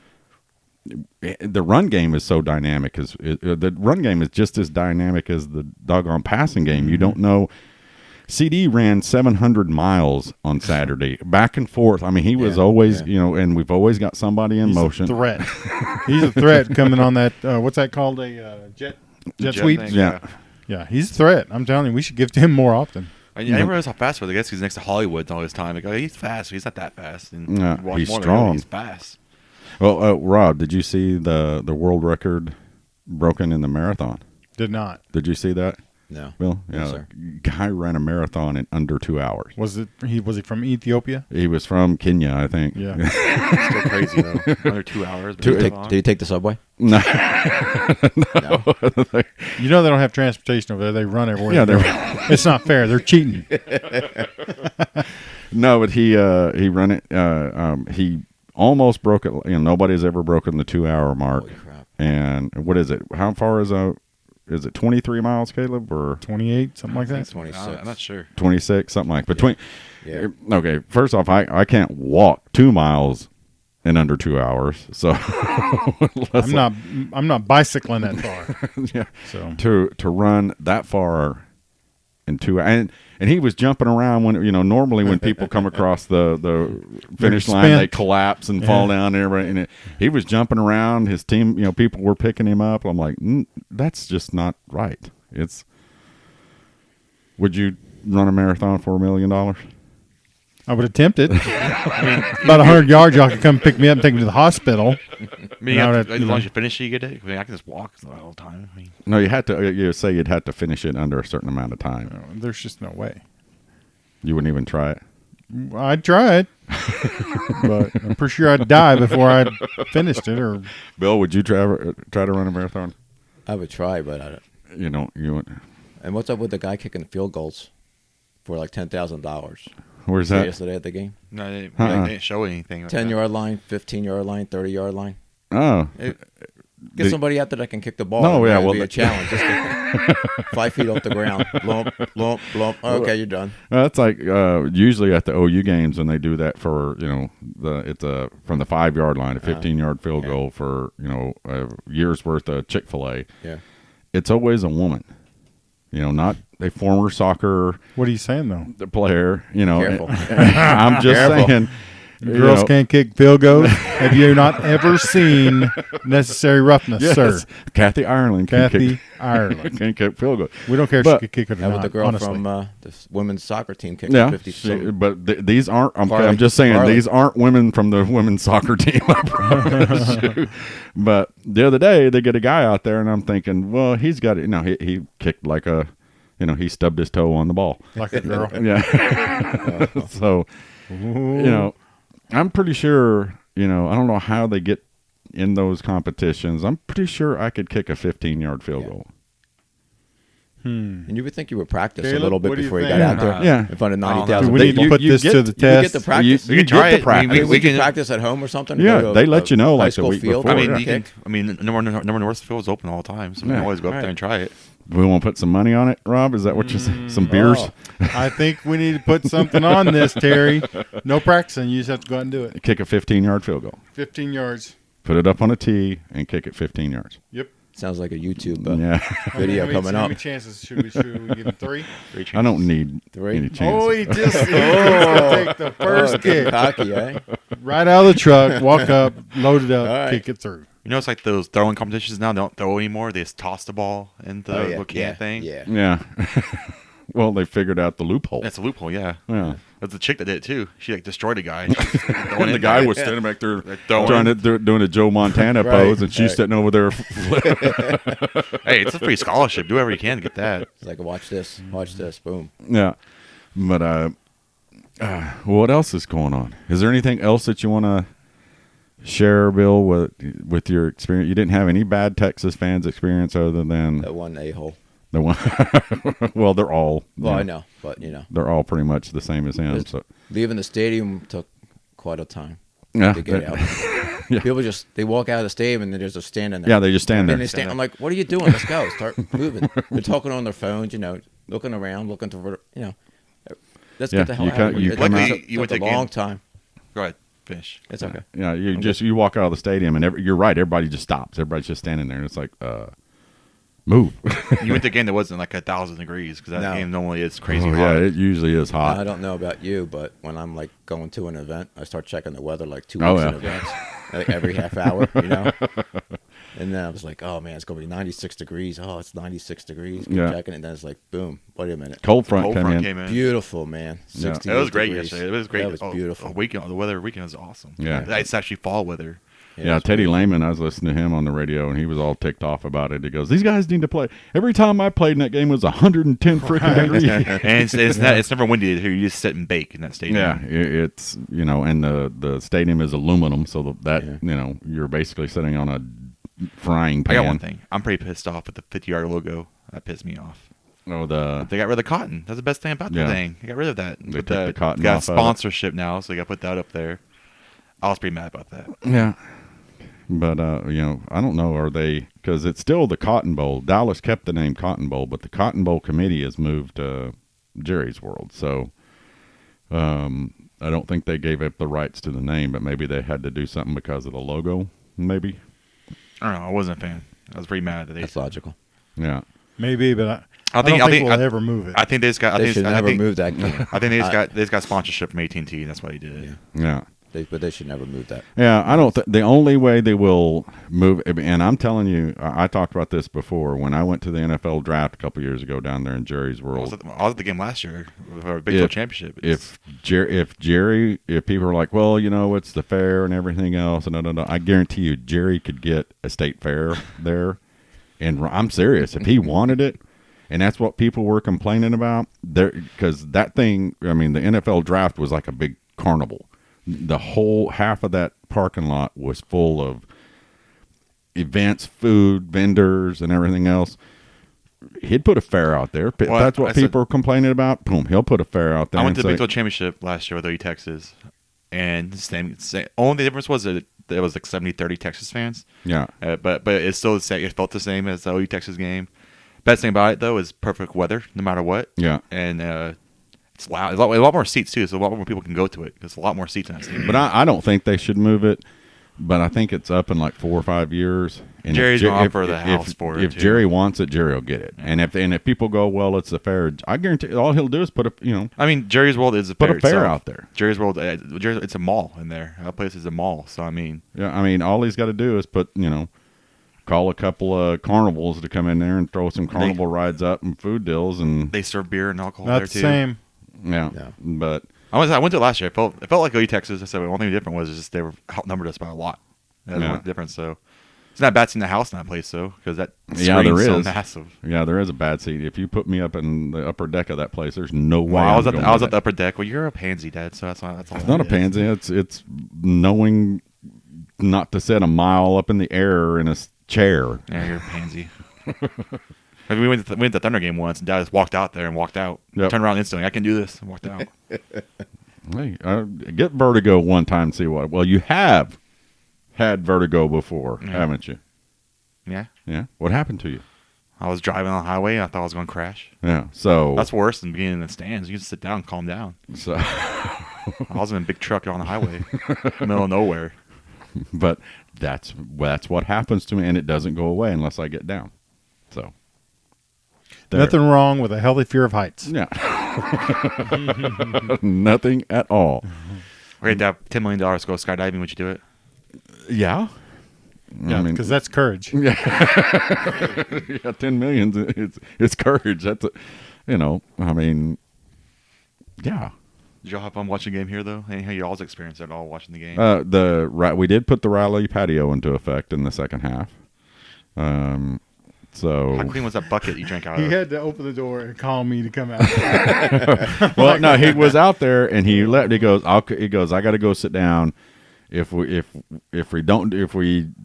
the run game is so dynamic. The run game is just as dynamic as the doggone passing game. You don't know. CeeDee ran 700 miles on Saturday, back and forth. I mean, he was always, and we've always got somebody in motion.
He's a threat. He's a threat coming on that, what's that called, a jet sweep?
Thing,
Yeah, he's a threat. I'm telling you, we should give to him more often.
I didn't realize how fast he was. I guess he's next to Hollywood all this time. Like, he's fast. He's not that fast. And
he's strong.
He's fast.
Well, Rob, did you see the world record broken in the marathon?
Did not.
Did you see that?
No.
Well,
sir.
Guy ran a marathon in under 2 hours.
Was he from Ethiopia?
He was from Kenya, I think.
Yeah.
Still crazy though. Under 2 hours.
Did he take the subway?
No.
No. They don't have transportation over there. They run everywhere.
Yeah,
it's not fair. They're cheating.
No, but he ran it. He almost broke it. Nobody's ever broken the 2 hour mark.
Holy crap.
And what is it? How far is it 23 miles, Caleb, or
28, something like that?
26.
I'm not sure.
26, something like between.
Yeah.
Okay, first off, I can't walk 2 miles in under 2 hours, so
I'm not bicycling that far.
Yeah.
So
to run that far in 2 hours. And he was jumping around when, normally when people come across the finish line, they collapse and fall down there. And he was jumping around. His team, people were picking him up. I'm like, that's just not right. Would you run a marathon for $1 million?
I would attempt it. About 100 yards, y'all could come pick me up and take me to the hospital.
As long as you finish it, you get it. I can just walk the whole time.
No, you had to. You say you'd have to finish it under a certain amount of time.
There's just no way.
You wouldn't even try it.
I'd try it, but I'm pretty sure I'd die before I finished it. Or
Bill, would you try to run a marathon?
I would try, but I don't.
You wouldn't.
And what's up with the guy kicking field goals for like $10,000?
Where's that?
Yesterday at the game.
No, they didn't show anything.
10-yard line, 15-yard line, 30-yard line.
Oh.
Get somebody out there that can kick the ball.
No, yeah,
It'd
well,
be a challenge. Just 5 feet off the ground. Blump, blump, blump. Okay, you're done.
That's like usually at the OU games when they do that for it's from the 5-yard line, a 15-yard field goal for a year's worth of Chick-fil-A.
Yeah,
it's always a woman. Not a former soccer.
what are you saying though?
The player.
Careful.
I'm just
Careful.
saying.
Girls can't kick field goals. Have you not ever seen Necessary Roughness,
Yes.
sir?
Kathy Ireland can
Ireland.
can kick field goal.
We don't care if
But-
she could kick it or
How
not.
about the girl
honestly.
from the women's soccer team kicking
Yeah,
50 something?
but these aren't. I'm
Farley.
just saying
Farley.
these aren't women from the women's soccer team. I promise you. But the other day they get a guy out there, and I'm thinking, well, he's got it. He kicked like a, he stubbed his toe on the ball.
like a girl.
Yeah. So, I'm pretty sure. I don't know how they get in those competitions. I'm pretty sure I could kick a 15-yard field goal.
And you would think you would practice
Caleb,
a little bit
what do you
before you
think?
got out there
Yeah.
in front of
I don't know.
90,000.
We need to put this to the
You
test.
get to practice.
You
can
get
try
to
it.
practice.
We
we
can
can-
practice at home or something.
Yeah,
Go to
they let you know
high
like the
school
week
field.
before.
Number North Field is open all the time, so we
Yeah.
can always go up there and try it.
We want to put some money on it, Rob? Is that what you're saying? Some beers?
Oh.
I think we need to put something on this, Terry. No practicing. You just have to go out and do it.
Kick a 15-yard field goal.
15 yards.
Put it up on a tee and kick it 15 yards.
Yep.
Sounds like a YouTube
Yeah.
video
How
coming
many
up.
chances should we give him? 3?
I don't need
3.
any chances.
Oh, he's gonna take the first
getting
kick
cocky, eh?
right out of the truck, walk up, load it up,
All right.
kick it through.
It's like those throwing competitions now. They don't throw anymore. They just toss the ball into the little can thing.
Yeah.
Yeah. Well, they figured out the loophole.
That's a loophole, yeah.
Yeah.
That's the chick that did it too. She destroyed a guy.
And the guy was standing back there
throwing.
doing a Joe Montana
Right,
pose, and she's
right.
sitting over there.
Hey, it's a free scholarship. Do whatever you can to get that.
It's like, watch this, boom.
Yeah. But what else is going on? Is there anything else that you want to share, Bill, with your experience? You didn't have any bad Texas fans experience other than
That one a-hole.
the one. Well, they're all.
Well, I know, but
They're all pretty much the same as him. So
leaving the stadium took quite a time
yeah,
to get out.
Yeah.
People they walk out of the stadium and they're just standing there.
Yeah, they just stand there.
And they stand. I'm like, what are you doing? Let's go. Start moving. They're talking on their phones, looking around, looking to, let's
Yeah,
get the hell
you
out
come-
of
you
here.
come out-
It
You went
took
to
a
game.
long time.
Go ahead, finish.
It's okay.
Yeah, you walk out of the stadium and you're right. Everybody just stops. Everybody's just standing there, and it's like, move.
You went to a game that wasn't like 1,000 degrees because that
No.
game normally is crazy
Oh,
hot.
yeah, it usually is hot.
I don't know about you, but when I'm like going to an event, I start checking the weather like 2
Oh,
weeks
yeah.
in advance, like every half hour, And then I was like, oh man, it's gonna be 96 degrees. Oh, it's 96 degrees. Keep
Yeah.
checking it, and then it's like, boom. Wait a minute.
Cold front
Cold
came
front
in.
came in.
Beautiful, man.
Yeah.
60
It was great
degrees.
yesterday. It was great.
That was beautiful.
The weather weekend was awesome.
Yeah.
It's actually fall weather.
Yeah,
it's
Teddy
beautiful.
Lehman, I was listening to him on the radio, and he was all ticked off about it. He goes, these guys need to play. Every time I played in that game, it was 110 freaking degrees.
And it's never windy here. You just sit and bake in that stadium.
Yeah, it's, and the stadium is aluminum, so that,
Yeah.
you're basically sitting on a frying
I
pan.
got one thing. I'm pretty pissed off with the 50-yard logo. That pissed me off.
Oh,
They got rid of the cotton. That's the best thing about
Yeah.
the thing. They got rid of that.
They
But
took the cotton
got
off of it.
sponsorship now, so they got to put that up there. I was pretty mad about that.
Yeah. But, I don't know, because it's still the Cotton Bowl. Dallas kept the name Cotton Bowl, but the Cotton Bowl committee has moved to Jerry's World. So, I don't think they gave up the rights to the name, but maybe they had to do something because of the logo, maybe.
I don't know. I wasn't a fan. I was pretty mad that they.
That's logical.
Yeah.
Maybe, but
I
don't think we'll
I-
ever move it.
I think they just got. I
They
think,
should
I
never
think,
move that game.
I think they just got sponsorship from AT&T, and that's why they did it.
Yeah.
But they should never move that.
Yeah, I don't. The only way they will move, and I'm telling you, I talked about this before when I went to the NFL draft a couple years ago down there in Jerry's
I
World.
was at the game last year for a Big 12 championship.
If people are like, well, it's the fair and everything else, and I guarantee you, Jerry could get a state fair there, and I'm serious. If he wanted it, and that's what people were complaining about, there, because that thing, I mean, the NFL draft was like a big carnival. The whole half of that parking lot was full of events, food, vendors, and everything else. He'd put a fair out there.
Well,
That's what people are complaining about. Boom, he'll put a fair out there.
I went to the
say,
Big 12 championship last year with OU Texas, and same. Only difference was that it was like 70-30 Texas fans.
Yeah.
But it's still the same. It felt the same as the OU Texas game. Best thing about it though is perfect weather, no matter what.
Yeah.
And it's loud. A lot more seats too, so a lot more people can go to it. There's a lot more seats in that stadium.
But I don't think they should move it. But I think it's up in like 4 or 5 years. And
Jerry's going to offer the house for it.
If
too.
Jerry wants it, Jerry will get it. And if people go, well, it's a fair. I guarantee all he'll do is put a
I mean, Jerry's World is a
put
fair
a fair
itself.
out there.
Jerry's World, it's a mall in there. That place is a mall. So I mean,
Yeah, I mean, all he's got to do is call a couple of carnivals to come in there and throw some carnival rides up and food deals, and
they serve beer and alcohol
Not
there
the
too.
same.
yeah.
Yeah.
But
I went to it last year. It felt like OU Texas. I said the only thing different was just they were outnumbered us by a lot. That's
Yeah.
the difference. So it's not bad seeing the house in that place though, because that
Yeah, there
screen's so
is.
massive.
yeah, there is a bad seat. If you put me up in the upper deck of that place, there's no way.
Well, I was
I'm
at
going
the
there.
upper deck. Well, you're a pansy, Dad. So that's all.
It's not a pansy. It's knowing not to sit a mile up in the air in a chair.
Yeah, you're a pansy. I mean, we went to the Thunder game once, and Dad just walked out there and walked out.
Yep.
Turned around instantly. I can do this. And walked out.
Hey, get vertigo one time and see what. Well, you have had vertigo before,
Yeah.
haven't you?
Yeah.
Yeah. What happened to you?
I was driving on the highway. And I thought I was going to crash.
Yeah. So
That's worse than being in the stands. You can sit down and calm down.
So,
I was in a big truck on the highway, middle of nowhere.
but that's what happens to me, and it doesn't go away unless I get down. So there.
Nothing wrong with a healthy fear of heights.
Yeah. Nothing at all.
We had to have $10 million to go skydiving. Would you do it?
Yeah.
Yeah,
I mean,
because that's courage.
yeah, 10 million. It's courage. That's I mean, yeah.
Did y'all have fun watching the game here, though? Anyhow, you all's experienced at all watching the game?
We did put the Riley patio into effect in the second half. So
How clean was that bucket you drank out
He
of?
had to open the door and call me to come out.
well, no, he was out there and he left. He goes, I got to go sit down. If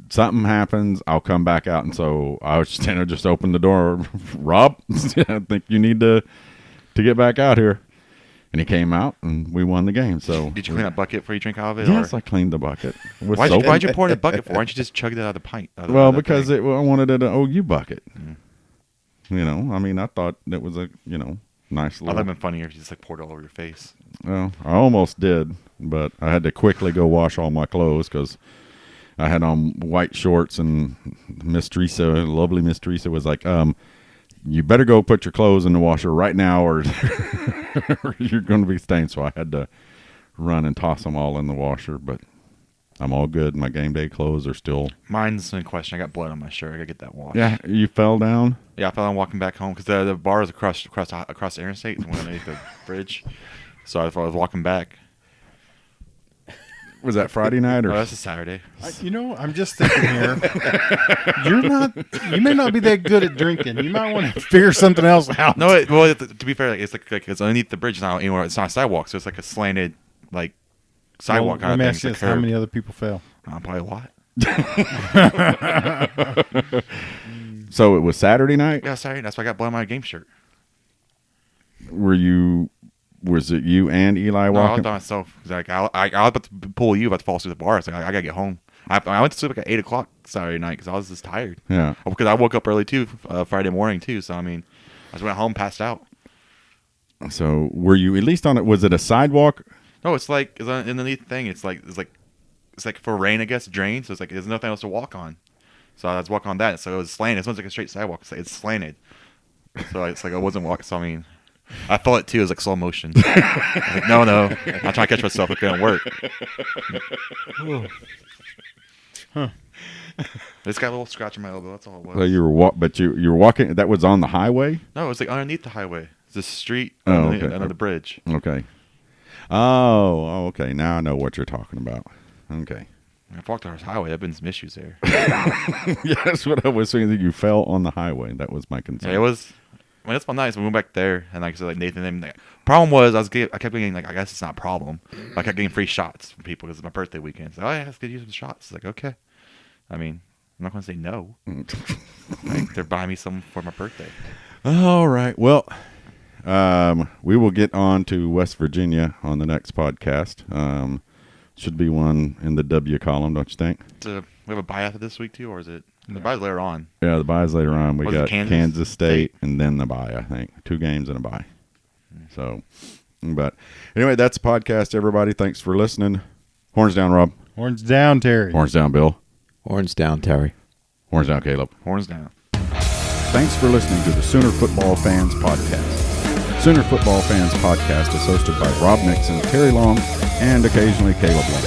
something happens, I'll come back out. And so I was just opened the door. Rob, I think you need to get back out here. And he came out and we won the game. So
Did you clean that bucket before you drank out of it?
yes,
or?
I cleaned the bucket with
Why'd
soap.
you pour it in a bucket for? Why don't you just chug it out of the pint? Out of
Well,
the
because
thing?
I wanted it an OU bucket. I mean, I thought it was a nice
I
little.
thought it'd been funnier if you just like poured it all over your face.
Well, I almost did, but I had to quickly go wash all my clothes because I had on white shorts, and Miss Teresa, lovely Miss Teresa, was like, you better go put your clothes in the washer right now or you're going to be stained. So I had to run and toss them all in the washer, but I'm all good. My game day clothes are still.
Mine's in question. I got blood on my shirt. I gotta get that washed.
Yeah, you fell down?
Yeah, I fell down walking back home because the bar is across the interstate. It's one underneath the bridge. So I was walking back.
Was that Friday night or?
Oh, that's a Saturday.
I'm just thinking here. You may not be that good at drinking. You might want to figure something else out.
No, to be fair, it's like it's underneath the bridge. It's not a sidewalk, so it's like a slanted sidewalk
Let
kind
me
of
ask
thing.
you this: how many other people fell?
Probably a lot.
So it was Saturday night?
Yeah, Saturday. That's why I got blood on my game shirt.
Was it you and Eli
No, I was
walking?
by myself. 'Cause, I was about to pull you, about to fall through the bar. So I gotta get home. I went to sleep at 8:00 Saturday night because I was just tired.
Yeah.
Because I woke up early too, Friday morning too. So I mean, I just went home, passed out.
So were you at least on it? Was it a sidewalk?
No, it's underneath thing. It's like for rain, I guess, drain. So it's like there's nothing else to walk on. So I was walking on that. So it was slanted. It's not like a straight sidewalk. It's slanted. So it's like I wasn't walking. So I mean, I felt it too. It was like slow motion. I was like, no, I'm trying to catch myself. It couldn't work.
Huh.
It's got a little scratch in my elbow. That's all it was.
So you were walking. That was on the highway.
No, it was like underneath the highway. It's the street
Oh,
under,
okay.
under the bridge.
Okay. Oh, okay. Now I know what you're talking about. Okay.
I've walked on the highway. There've been some issues there.
Yeah, that's what I was saying. That you fell on the highway. That was my concern.
Yeah, it was. I mean, it's fun nice. We went back there, and like I said, like Nathan, like, problem was I kept getting like I guess it's not a problem. I kept getting free shots from people because it's my birthday weekend. So yeah, let's get you some shots. It's like okay. I mean, I'm not going to say no. Like, they're buying me some for my birthday.
All right. Well, we will get on to West Virginia on the next podcast. Should be one in the W column, don't you think?
We have a bye after this week too, or is it the bye's later on?
Yeah, the bye's later on. We
Was it
got
Kansas
Kansas State
State?
and then the bye, I think. 2 games and a bye. So, but anyway, that's the podcast, everybody. Thanks for listening. Horns down, Rob.
Horns down, Terry.
Horns down, Bill.
Horns down, Terry.
Horns down, Caleb.
Horns down.
Thanks for listening to the Sooner Football Fans Podcast. Sooner Football Fans Podcast is hosted by Rob Nixon, Terry Long, and occasionally Caleb Long.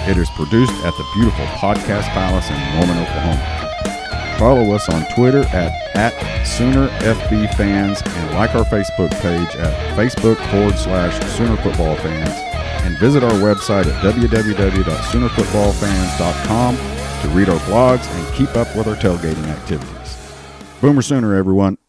It is produced at the beautiful Podcast Palace in Norman, Oklahoma. Follow us on Twitter at SoonerFBFans and like our Facebook page at Facebook.com/Sooner Football Fans and visit our website at www.SoonerFootballFans.com to read our blogs and keep up with our tailgating activities. Boomer Sooner, everyone.